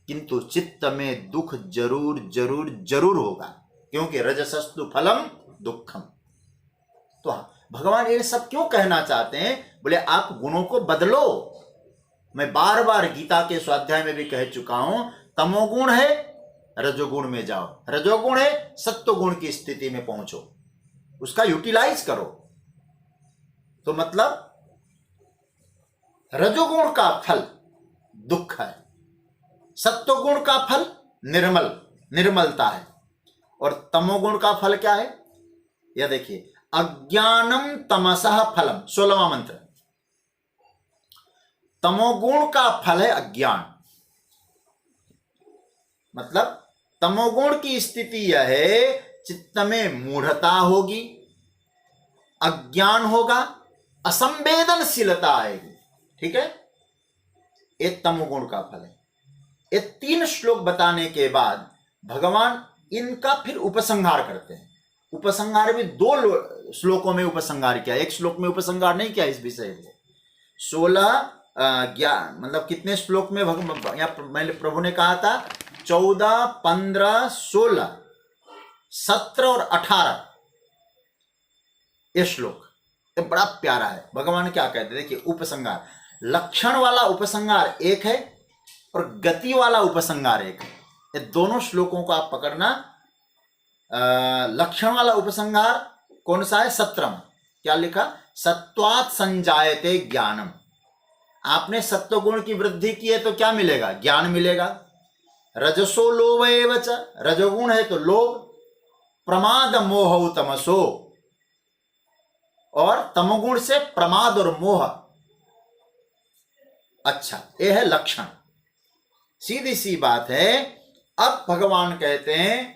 किंतु चित्त में दुख जरूर जरूर जरूर होगा, क्योंकि रजसस्तु फलम दुखम। तो भगवान ये सब क्यों कहना चाहते हैं? बोले आप गुणों को बदलो। मैं बार बार गीता के स्वाध्याय में भी कह चुका हूं, तमोगुण है रजोगुण में जाओ, रजोगुण है सत्वगुण की स्थिति में पहुंचो, उसका यूटिलाइज करो। तो मतलब रजोगुण का फल दुख है, सत्वगुण का फल निर्मलता है, और तमोगुण का फल क्या है? यह देखिए, अज्ञानम तमसः फलम, 16वां मंत्र। तमोगुण का फल है अज्ञान। मतलब तमोगुण की स्थिति यह है, चित्त में मूढ़ता होगी, अज्ञान होगा, असंवेदनशीलता आएगी। ठीक है, ये तमोगुण का फल है। ये 3 श्लोक बताने के बाद भगवान इनका फिर उपसंहार करते हैं। उपसंहार भी 2 श्लोकों में उपसंहार किया, एक श्लोक में उपसंहार नहीं किया इस विषय को। 16 ज्ञान मतलब कितने श्लोक में मैंने प्रभु ने कहा था 14, 15, 16, 17 और 18 ये श्लोक ये बड़ा प्यारा है। भगवान क्या कहते हैं देखिए, उपसंहार, लक्षण वाला उपसंहार एक है और गति वाला उपसंहार एक है। ये दोनों श्लोकों को आप पकड़ना। लक्षण वाला उपसंहार कौन सा है? 17 में क्या लिखा? सत्वात् संजायते ज्ञानम। आपने सत्वगुण की वृद्धि की है तो क्या मिलेगा? ज्ञान मिलेगा। रजसो लोभ एव च, रजोगुण है तो लोभ, प्रमाद मोह तमसो, और तमोगुण से प्रमाद और मोह। अच्छा, यह है लक्षण, सीधी सी बात है। अब भगवान कहते हैं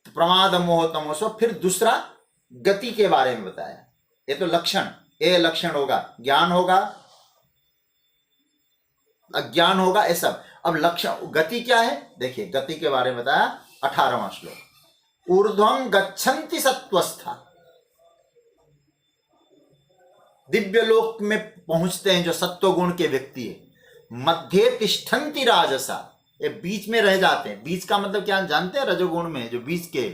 प्रमाद मोह तमसो, फिर दूसरा गति के बारे में बताया। ये तो लक्षण, ये लक्षण होगा, ज्ञान होगा, अज्ञान है, ये सब। अब लक्षण गति क्या है? देखिए गति के बारे में बताया 18वां श्लोक। ऊर्ध्वं गच्छन्ति सत्वस्था, दिव्य लोक में पहुंचते हैं जो सत्वगुण के व्यक्ति है। मध्य तिष्ठन्ति राजसा, ये बीच में रह जाते हैं। बीच का मतलब क्या जानते हैं? रजोगुण में जो बीच के,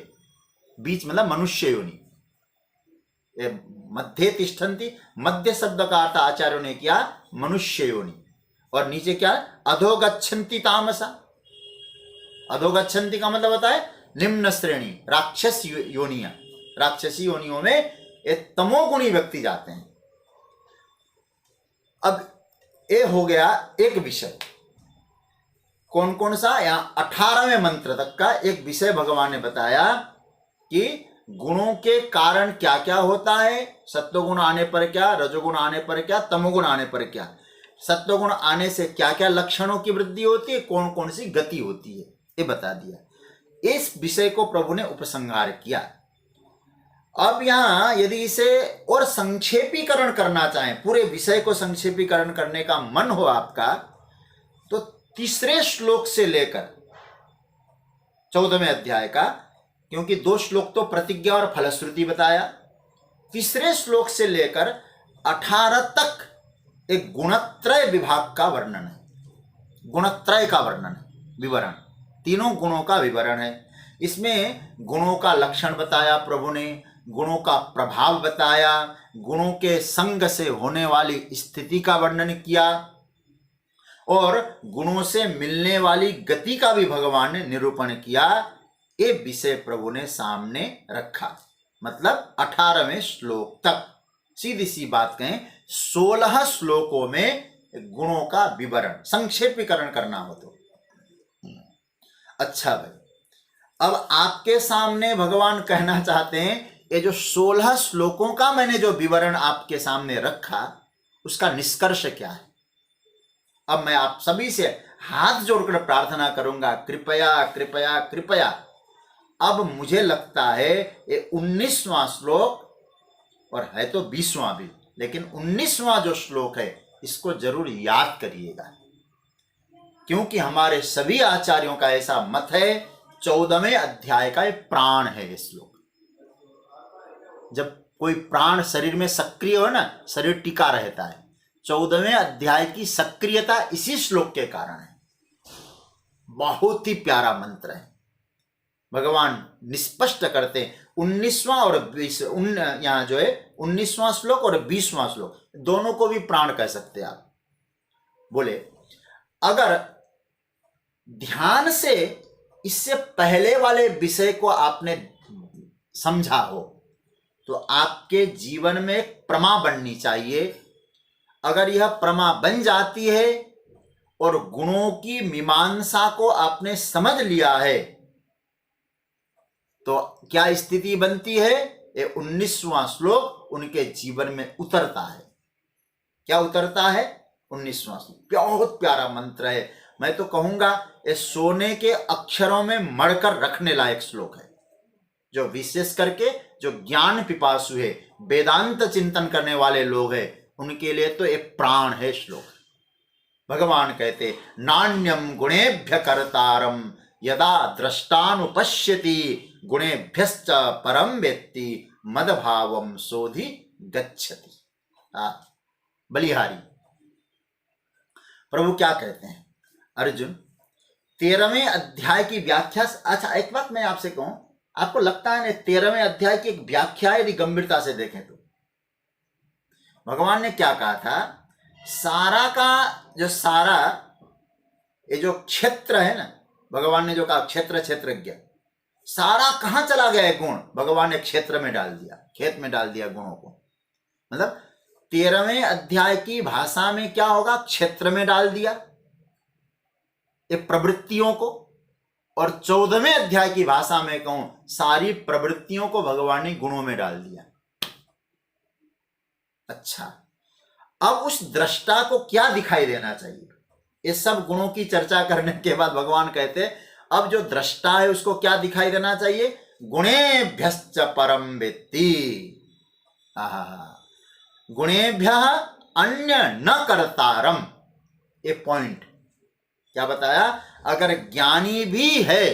बीच मतलब मनुष्य योनि, मध्य तिष्ठन्ति, मध्य शब्द का अर्थ आचार्यों ने किया मनुष्य योनि, और नीचे क्या है, अधोगच्छन्ति तामसा। अधोगच्छन्ति का मतलब होता है निम्न श्रेणी, राक्षस योनिया, राक्षसी योनियों में ये तमोगुणी व्यक्ति जाते हैं। अब ये हो गया एक विषय। कौन कौन सा? यहां 18वें मंत्र तक का एक विषय भगवान ने बताया कि गुणों के कारण क्या क्या होता है, सत्वगुण आने पर क्या, रजोगुण आने पर क्या, तमोगुण आने पर क्या, सत्वगुण आने से क्या क्या लक्षणों की वृद्धि होती है, कौन कौन सी गति होती है, ये बता दिया। इस विषय को प्रभु ने उपसंहार किया। अब यहां यदि इसे और संक्षेपीकरण करना चाहें, पूरे विषय को संक्षेपीकरण करने का मन हो आपका, तो तीसरे श्लोक से लेकर 14वें अध्याय का, क्योंकि 2 श्लोक तो प्रतिज्ञा और फलश्रुति बताया, तीसरे श्लोक से लेकर 18 तक एक गुणत्रय विभाग का वर्णन है, गुणत्रय का वर्णन है, विवरण, तीनों गुणों का विवरण है। इसमें गुणों का लक्षण बताया प्रभु ने, गुणों का प्रभाव बताया, गुणों के संग से होने वाली स्थिति का वर्णन किया, और गुणों से मिलने वाली गति का भी भगवान ने निरूपण किया। ये विषय प्रभु ने सामने रखा, मतलब 18वें श्लोक तक। सीधी सी बात कहें, 16 श्लोकों में गुणों का विवरण, संक्षेपीकरण करना हो तो। अच्छा भाई, अब आपके सामने भगवान कहना चाहते हैं, ये जो 16 श्लोकों का मैंने जो विवरण आपके सामने रखा, उसका निष्कर्ष क्या है? अब मैं आप सभी से हाथ जोड़कर प्रार्थना करूंगा, कृपया कृपया कृपया। अब मुझे लगता है ये 19वां श्लोक, और है तो 20वां भी, लेकिन 19वां जो श्लोक है इसको जरूर याद करिएगा, क्योंकि हमारे सभी आचार्यों का ऐसा मत है 14वें अध्याय का ये प्राण है ये श्लोक। जब कोई प्राण शरीर में सक्रिय हो ना, शरीर टिका रहता है। 14वें अध्याय की सक्रियता इसी श्लोक के कारण है। बहुत ही प्यारा मंत्र है। भगवान निस्पष्ट करते हैं 19वां और 20, यहां जो है 19वां श्लोक और 20वां श्लोक, दोनों को भी प्राण कह सकते हैं आप। बोले अगर ध्यान से इससे पहले वाले विषय को आपने समझा हो तो आपके जीवन में एक प्रमा बननी चाहिए। अगर यह प्रमा बन जाती है और गुणों की मीमांसा को आपने समझ लिया है तो क्या स्थिति बनती है? ये 19वां श्लोक उनके जीवन में उतरता है। क्या उतरता है? 19वां श्लोक बहुत प्यारा मंत्र है। मैं तो कहूंगा ये सोने के अक्षरों में मढ़कर रखने लायक श्लोक है। जो विशेष करके जो ज्ञान पिपासु है, वेदांत चिंतन करने वाले लोग हैं, उनके लिए तो एक प्राण है श्लोक। भगवान कहते नान्यम गुणेभ्य कर्तारम यदा द्रष्टानुपश्यति गुणेभ्यश्च परम वेत्ति मदभावम सोधि गच्छति। बलिहारी प्रभु क्या कहते हैं? अर्जुन 13वें अध्याय की व्याख्या। अच्छा एक बात मैं आपसे कहूं, आपको लगता है ना 13वें अध्याय की एक व्याख्या यदि गंभीरता से देखें तो भगवान ने क्या कहा था? सारा का जो सारा ये जो क्षेत्र है ना, भगवान ने जो कहा क्षेत्र क्षेत्रज्ञ, सारा कहां चला गया है गुण? भगवान ने क्षेत्र में डाल दिया, खेत में डाल दिया गुणों को। मतलब 13वें अध्याय की भाषा में क्या होगा? क्षेत्र में डाल दिया ये प्रवृत्तियों को, और 14वें अध्याय की भाषा में कहूं सारी प्रवृत्तियों को भगवान ने गुणों में डाल दिया। अच्छा, अब उस दृष्टा को क्या दिखाई देना चाहिए? ये सब गुणों की चर्चा करने के बाद भगवान कहते अब जो दृष्टा है उसको क्या दिखाई देना चाहिए? गुणेभ्यश्च परम वेत्ति। गुणेभ्यः अन्य न कर्तारम। ये पॉइंट क्या बताया? अगर ज्ञानी भी है,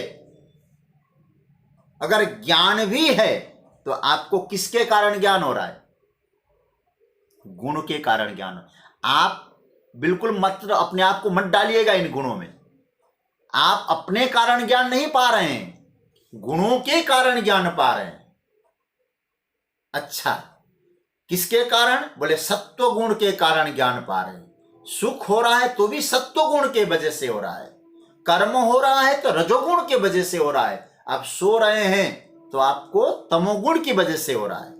अगर ज्ञान भी है तो आपको किसके कारण ज्ञान हो रहा है? गुण के कारण ज्ञान। आप बिल्कुल मत अपने आप को मत डालिएगा इन गुणों में। आप अपने कारण ज्ञान नहीं पा रहे हैं, गुणों के कारण ज्ञान पा रहे हैं। अच्छा, किसके कारण? बोले सत्व गुण के कारण ज्ञान पा रहे हैं। सुख हो रहा है तो भी सत्व गुण के वजह से हो रहा है, कर्म हो रहा है तो रजोगुण के वजह से हो रहा है, आप सो रहे हैं तो आपको तमोगुण की वजह से हो रहा है।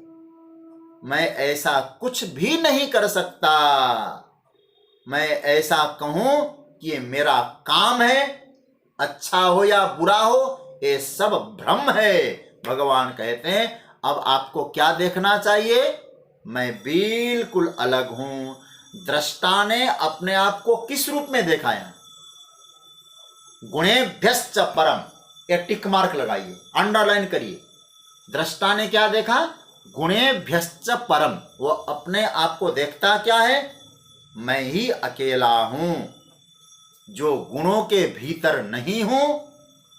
मैं ऐसा कुछ भी नहीं कर सकता, मैं ऐसा कहूं कि ये मेरा काम है, अच्छा हो या बुरा हो ये सब भ्रम है। भगवान कहते हैं अब आपको क्या देखना चाहिए? मैं बिल्कुल अलग हूं। दृष्टा ने अपने आप को किस रूप में देखा है? गुणेभ्यश्च परम, एक टिक मार्क लगाइए, अंडरलाइन करिए। दृष्टा ने क्या देखा? गुणेभ्यश्च परम। वो अपने आप को देखता क्या है? मैं ही अकेला हूं जो गुणों के भीतर नहीं हूं।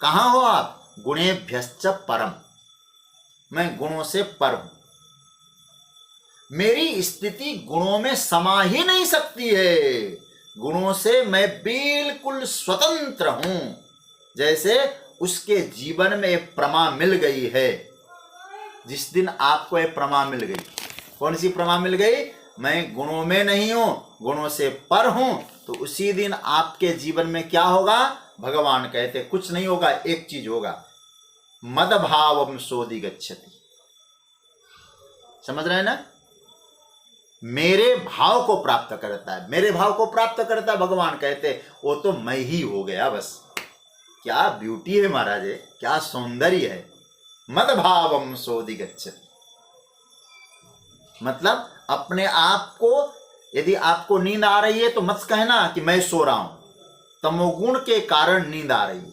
कहां हो आप? गुणेभ्यश्च परम, मैं गुणों से पर हूं। मेरी स्थिति गुणों में समा ही नहीं सकती है, गुणों से मैं बिल्कुल स्वतंत्र हूं। जैसे उसके जीवन में एक प्रमा मिल गई है। जिस दिन आपको एक प्रमा मिल गई, कौन सी प्रमा मिल गई? मैं गुणों में नहीं हूं, गुणों से पर हूं, तो उसी दिन आपके जीवन में क्या होगा? भगवान कहते कुछ नहीं होगा, एक चीज होगा, मद भावम सोदि गच्छति। समझ रहे हैं ना? मेरे भाव को प्राप्त करता है, मेरे भाव को प्राप्त करता है। भगवान कहते वो तो मैं ही हो गया बस। क्या ब्यूटी है महाराज, क्या सौंदर्य है। मद भावम सोदि गच्छति, मतलब अपने आप को, यदि आपको नींद आ रही है तो मत कहना कि मैं सो रहा हूं, तमोगुण के कारण नींद आ रही है।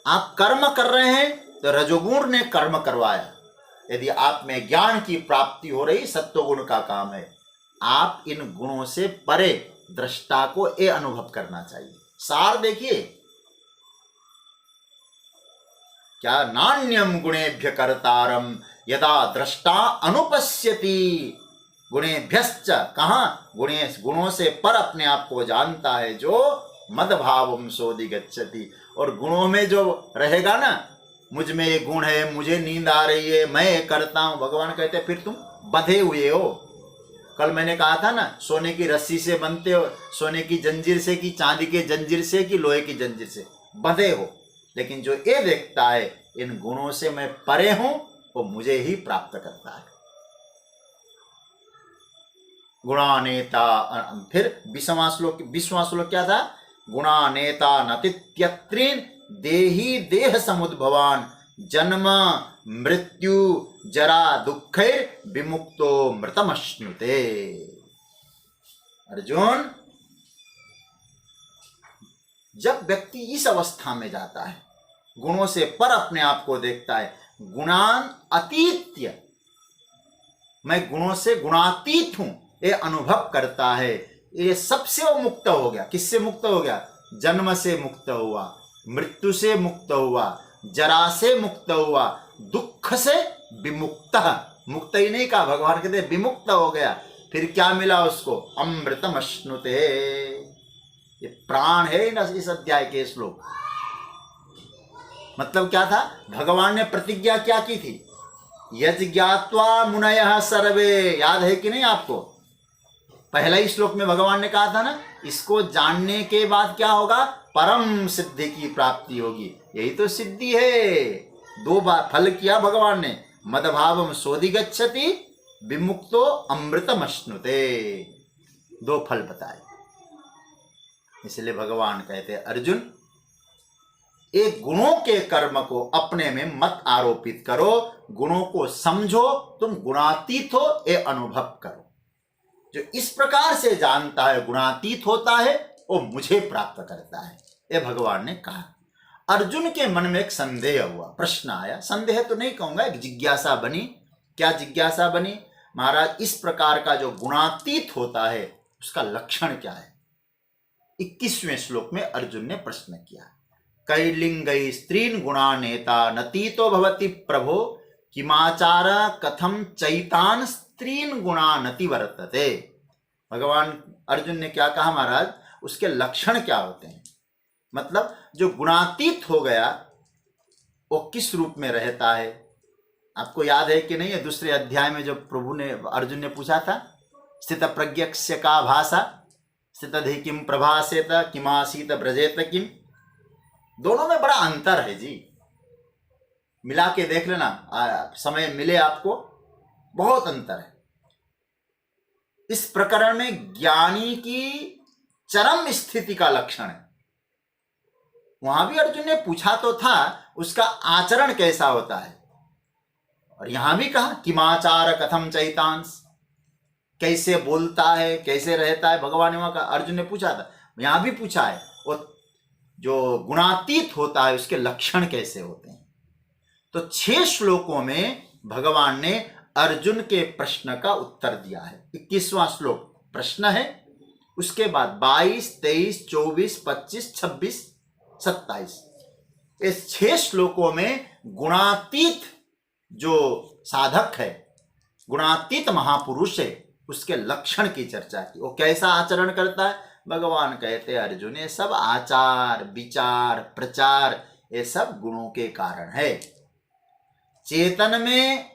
आप कर्म कर रहे हैं तो रजोगुण ने कर्म करवाया। यदि आप में ज्ञान की प्राप्ति हो रही, सत्वगुण का काम है। आप इन गुणों से परे दृष्टा को ये अनुभव करना चाहिए। सार देखिए क्या, नान्यम गुणेभ्य कर्तारम यदा दृष्टा अनुपश्यति। गुणेभ्यश्च, कहां? गुणों से पर अपने आप को जानता है जो मद भावम सोदि गच्छति। और गुणों में जो रहेगा ना, मुझ में ये गुण है, मुझे नींद आ रही है, मैं ये करता हूं, भगवान कहते फिर तुम बंधे हुए हो। कल मैंने कहा था ना, सोने की रस्सी से बनते हो, सोने की जंजीर से कि चांदी के जंजीर से कि लोहे की जंजीर से बंधे हो। लेकिन जो ये देखता है इन गुणों से मैं परे हूं, वो मुझे ही प्राप्त करता है। गुणानेता, फिर 20वां श्लोक क्या था? गुणानेता नतित्यत्रीन देही देह समुद्भवान जन्म मृत्यु जरा दुःखैर विमुक्तो मृतमश्नुते। अर्जुन, जब व्यक्ति इस अवस्था में जाता है, गुणों से पर अपने आप को देखता है, गुणान अतीत्य, मैं गुणों से गुणातीत हूं, ये अनुभव करता है, ये सबसे वो मुक्त हो गया। किससे मुक्त हो गया? जन्म से मुक्त हुआ, मृत्यु से मुक्त हुआ, जरा से मुक्त हुआ, दुख से विमुक्त। मुक्त ही नहीं कहा, भगवान कहते विमुक्त हो गया। फिर क्या मिला उसको? अमृतम अश्नुते। ये प्राण है ना इस अध्याय के श्लोक। मतलब क्या था? भगवान ने प्रतिज्ञा क्या की थी? यज् ज्ञात्वा मुनयः सर्वे, याद है कि नहीं आपको? पहला ही श्लोक में भगवान ने कहा था ना, इसको जानने के बाद क्या होगा? परम सिद्धि की प्राप्ति होगी। यही तो सिद्धि है। 2 बार फल किया भगवान ने, मदभावम सोदि गच्छति, विमुक्तो अमृतम अश्नुते। 2 फल बताए। इसलिए भगवान कहते हैं अर्जुन, एक गुणों के कर्म को अपने में मत आरोपित करो, गुणों को समझो, तुम गुणातीत हो ये अनुभव करो। जो इस प्रकार से जानता है, गुणातीत होता है, वो मुझे प्राप्त करता है, ये भगवान ने कहा। अर्जुन के मन में एक संदेह हुआ, प्रश्न आया। संदेह तो नहीं कहूंगा, एक जिज्ञासा बनी। क्या जिज्ञासा बनी? महाराज, इस प्रकार का जो गुणातीत होता है उसका लक्षण क्या है? 21वें श्लोक में अर्जुन ने प्रश्न किया। कैलिंगै स्त्रीन गुणानेता नतीतो भवति प्रभो किमाचार कथम चैतान स्त्रीन गुणानति वर्तते। भगवान अर्जुन ने क्या कहा महाराज? उसके लक्षण क्या होते हैं? मतलब जो गुणातीत हो गया वो किस रूप में रहता है? आपको याद है कि नहीं है, दूसरे अध्याय में जब प्रभु ने अर्जुन ने पूछा था, स्थित प्रज्ञस्य का भाषा स्थितधि किम प्रभासेत किमासीत ब्रजेत किम। दोनों में बड़ा अंतर है जी, मिला के देख लेना, समय मिले आपको, बहुत अंतर है। इस प्रकरण में ज्ञानी की चरम स्थिति का लक्षण है। वहां भी अर्जुन ने पूछा तो था उसका आचरण कैसा होता है, और यहां भी कहा किमाचार कथम चैतांस, कैसे बोलता है, कैसे रहता है भगवान ने, वहां का अर्जुन ने पूछा था, यहां भी पूछा है। वो जो गुणातीत होता है उसके लक्षण कैसे होते हैं। तो 6 श्लोकों में भगवान ने अर्जुन के प्रश्न का उत्तर दिया है। 21वां श्लोक प्रश्न है, उसके बाद 22, 23, 24, 25, 26, 27, इस 6 श्लोकों में गुणातीत जो साधक है, गुणातीत महापुरुष है, उसके लक्षण की चर्चा की। वो कैसा आचरण करता है, भगवान कहते हैं अर्जुन ये सब आचार विचार प्रचार ये सब गुणों के कारण है। चेतन में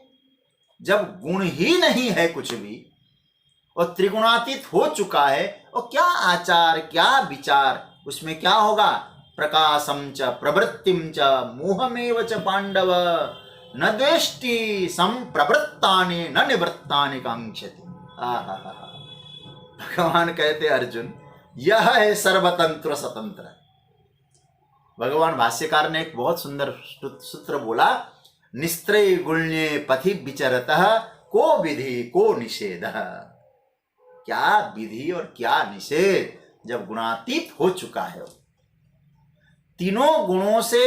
जब गुण ही नहीं है कुछ भी, और त्रिगुणातीत हो चुका है, और क्या आचार क्या विचार, उसमें क्या होगा, प्रकाशम च प्रवृत्तिम च मोहमेव च पांडव न द्वेष्टि संप्रवृत्तानि न निवृत्तानि कांक्षति। भगवान कहते अर्जुन यह है सर्वतंत्र स्वतंत्र। भगवान भाष्यकार ने एक बहुत सुंदर सूत्र बोला, निस्त्रय गुण्ये पथि विचरतः को विधि को निषेध। क्या विधि और क्या निषेध, जब गुणातीत हो चुका है, तीनों गुणों से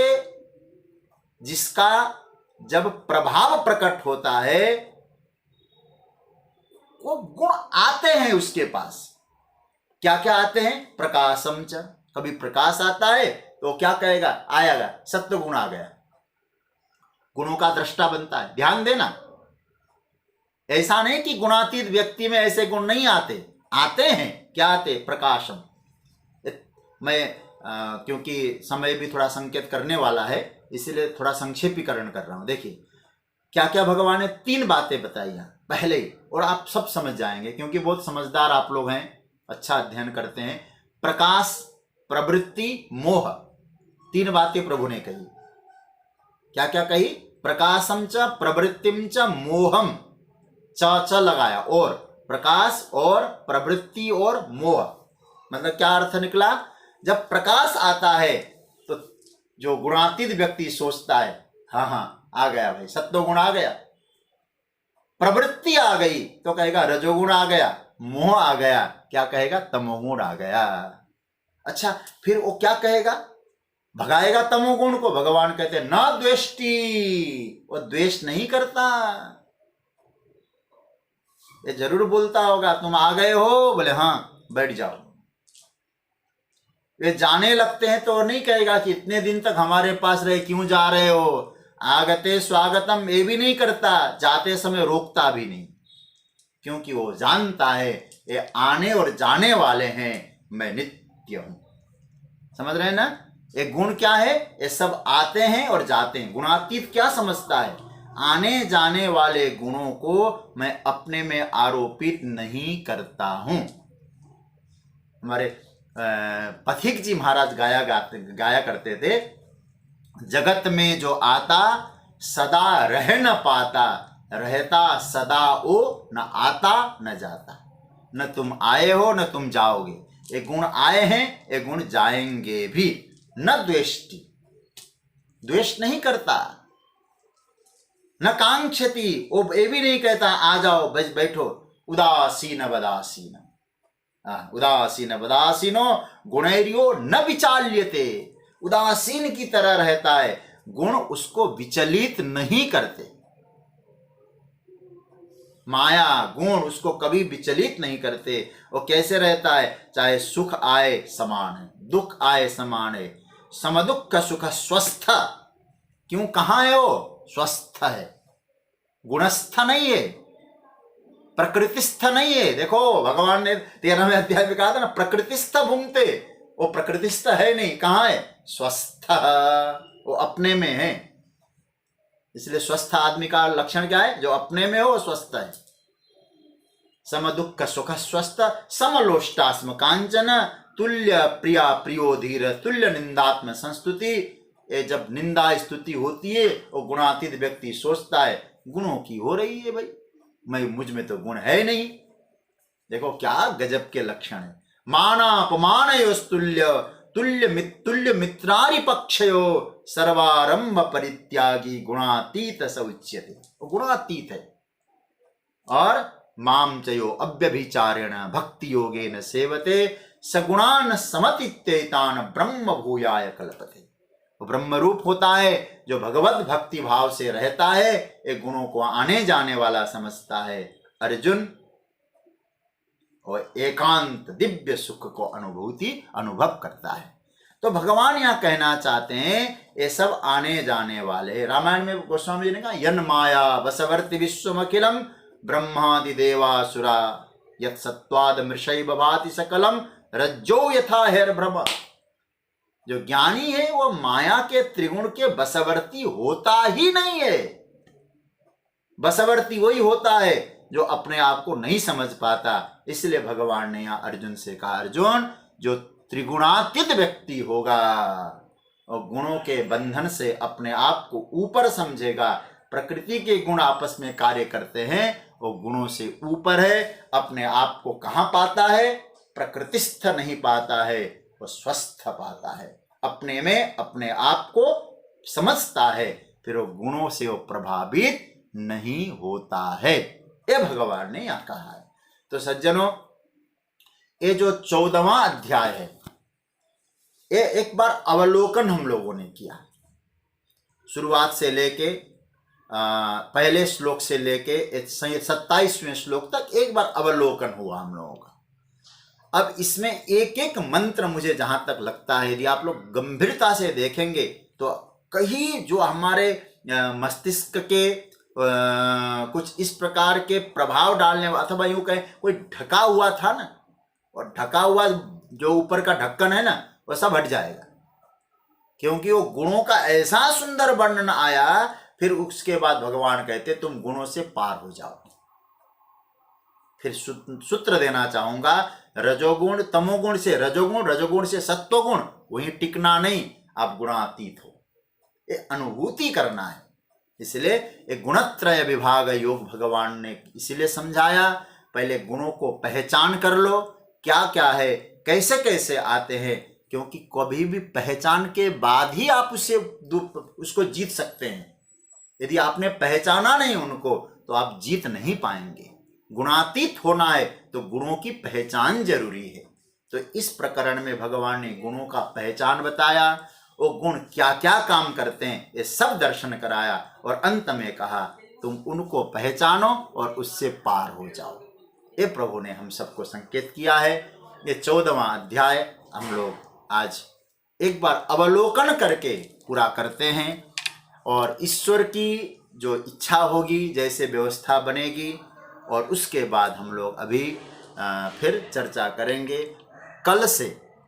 जिसका जब प्रभाव प्रकट होता है, वो गुण आते हैं उसके पास। क्या क्या आते हैं, प्रकाशम च, कभी प्रकाश आता है तो क्या कहेगा, आएगा सत्व गुण आ गया, गुणों का दृष्टा बनता है। ध्यान देना, ऐसा नहीं कि गुणातीत व्यक्ति में ऐसे गुण नहीं आते, आते हैं। क्या आते, प्रकाशम। मैं क्योंकि समय भी थोड़ा संकेत करने वाला है, इसीलिए थोड़ा संक्षेपीकरण कर रहा हूं। देखिए क्या क्या भगवान ने 3 बातें बताई हैं पहले ही, और आप सब समझ जाएंगे क्योंकि बहुत समझदार आप लोग हैं, अच्छा अध्ययन करते हैं। प्रकाश, प्रवृत्ति, मोह, 3 बातें प्रभु ने कही। क्या क्या कही, प्रकाशम च प्रवृत्तिम च मोहम, च लगाया, और प्रकाश और प्रवृत्ति और मोह। मतलब क्या अर्थ निकला, जब प्रकाश आता है तो जो गुणातीत व्यक्ति सोचता है हाँ हाँ आ गया भाई, सत्वगुण आ गया। प्रवृत्ति आ गई तो कहेगा रजोगुण आ गया, मोह आ गया, क्या कहेगा, तमोगुण आ गया। अच्छा, फिर वो क्या कहेगा, भगाएगा तमोगुण को। भगवान कहते हैं न द्वेष्टि, वो द्वेष नहीं करता। ये जरूर बोलता होगा तुम आ गए हो, बोले हाँ बैठ जाओ। वे जाने लगते हैं तो नहीं कहेगा कि इतने दिन तक हमारे पास रहे, क्यों जा रहे हो, आगते स्वागतम, ये भी नहीं करता। जाते समय रोकता भी नहीं, क्योंकि वो जानता है ये आने और जाने वाले हैं, मैं नित्य हूं। समझ रहे हैं ना, ये गुण क्या है, ये सब आते हैं और जाते हैं। गुणातीत क्या समझता है, आने जाने वाले गुणों को मैं अपने में आरोपित नहीं करता हूं। हमारे पथिक जी महाराज गाया करते थे, जगत में जो आता सदा रह न पाता, रहता सदा ओ न आता न जाता। न तुम आए हो न तुम जाओगे, ये गुण आए हैं ये गुण जाएंगे भी। न द्वेष्टि, द्वेष नहीं करता। न कांक्षति, वो ये भी नहीं कहता आ जाओ बस बैठो। उदासीन वदासीन, उदासीन वदासीनो गुणैर्यो न विचाल्यते, उदासीन की तरह रहता है, गुण उसको विचलित नहीं करते। माया गुण उसको कभी विचलित नहीं करते। वो कैसे रहता है, चाहे सुख आए समान है, दुख आए समान है, समदुख सुख स्वस्थ। क्यों, कहां है वो, स्वस्थ है, गुणस्थ नहीं है, प्रकृतिस्थ नहीं है। देखो भगवान ने 13वें अध्याय में कहा था ना, प्रकृतिस्थ भूंगते, वो प्रकृतिस्थ है नहीं, कहां है, स्वस्थ, वो अपने में है। इसलिए स्वस्थ आदमी का लक्षण क्या है? जो अपने में हो स्वस्थ है। सम दुख सुख स्वस्थ समलोष्टास्म कांचन तुल्य प्रिया प्रियो धीर तुल्य निंदात्म संस्तुति। ये जब निंदा स्तुति होती है और गुणातीत व्यक्ति सोचता है गुणों की हो रही है, भाई मुझ में तो गुण है नहीं। देखो क्या गजब के लक्षण है। मानापमानयोस्तुल्य तुल्य मित्रारि पक्षयो सर्वारंभ परित्यागी गुणातीत स उच्यते। गुणातीत है। और माम चयो अव्यभिचारेण भक्ति योगेन सेवते सगुणान समतित्येतान ब्रह्म भूयाय कल्पते। ब्रह्म रूप होता है जो भगवत भक्ति भाव से रहता है, ये गुणों को आने जाने वाला समझता है अर्जुन, और एकांत दिव्य सुख को अनुभव करता है। तो भगवान यहाँ कहना चाहते हैं ये सब आने जाने वाले। रामायण में गोस्वामी जी ने कहा यन माया वसवर्ति विश्वमखिलम ब्रह्मादि देवासुरा यत् सत्वाद मृषैव भाति सकलम रज्जो यथा हैर्भ्रम। जो ज्ञानी है वो माया के त्रिगुण के बसवर्ती होता ही नहीं है। बसवर्ती वही होता है जो अपने आप को नहीं समझ पाता। इसलिए भगवान ने यहाँ अर्जुन से कहा अर्जुन जो त्रिगुणातीत व्यक्ति होगा और गुणों के बंधन से अपने आप को ऊपर समझेगा, प्रकृति के गुण आपस में कार्य करते हैं, वो गुणों से ऊपर है, अपने आप को कहाँ पाता है? प्रकृतिस्थ नहीं पाता है, वो स्वस्थ पाता है, अपने में अपने आप को समझता है, फिर वो गुणों से वो प्रभावित नहीं होता है। ये भगवान ने यहां कहा है। तो सज्जनों, ये जो 14वां अध्याय है, ये एक बार अवलोकन हम लोगों ने किया। शुरुआत से लेके पहले श्लोक से लेके 27वें श्लोक तक एक बार अवलोकन हुआ हम लोगों का। अब इसमें एक एक मंत्र मुझे जहां तक लगता है यदि आप लोग गंभीरता से देखेंगे तो कहीं जो हमारे मस्तिष्क के कुछ इस प्रकार के प्रभाव डालने, अथवा यूं कहें कोई ढका हुआ था ना, और ढका हुआ जो ऊपर का ढक्कन है ना वो सब हट जाएगा, क्योंकि वो गुणों का ऐसा सुंदर वर्णन आया। फिर उसके बाद भगवान कहते तुम गुणों से पार हो जाओ। फिर सूत्र देना चाहूंगा, रजोगुण तमोगुण से रजोगुण, रजोगुण से सत्वगुण, वहीं टिकना नहीं, आप गुणातीत हो, ये अनुभूति करना है। इसलिए एक गुणत्रय विभाग योग भगवान ने इसलिए समझाया, पहले गुणों को पहचान कर लो, क्या क्या है, कैसे कैसे आते हैं, क्योंकि कभी भी पहचान के बाद ही आप उसको जीत सकते हैं। यदि आपने पहचाना नहीं उनको तो आप जीत नहीं पाएंगे। गुणातीत होना है तो गुणों की पहचान जरूरी है। तो इस प्रकरण में भगवान ने गुणों का पहचान बताया, वो गुण क्या क्या काम करते हैं ये सब दर्शन कराया, और अंत में कहा तुम उनको पहचानो और उससे पार हो जाओ। ये प्रभु ने हम सबको संकेत किया है। ये 14वां अध्याय हम लोग आज एक बार अवलोकन करके पूरा करते हैं, और ईश्वर की जो इच्छा होगी, जैसे व्यवस्था बनेगी, और उसके बाद हम लोग अभी फिर चर्चा करेंगे। कल से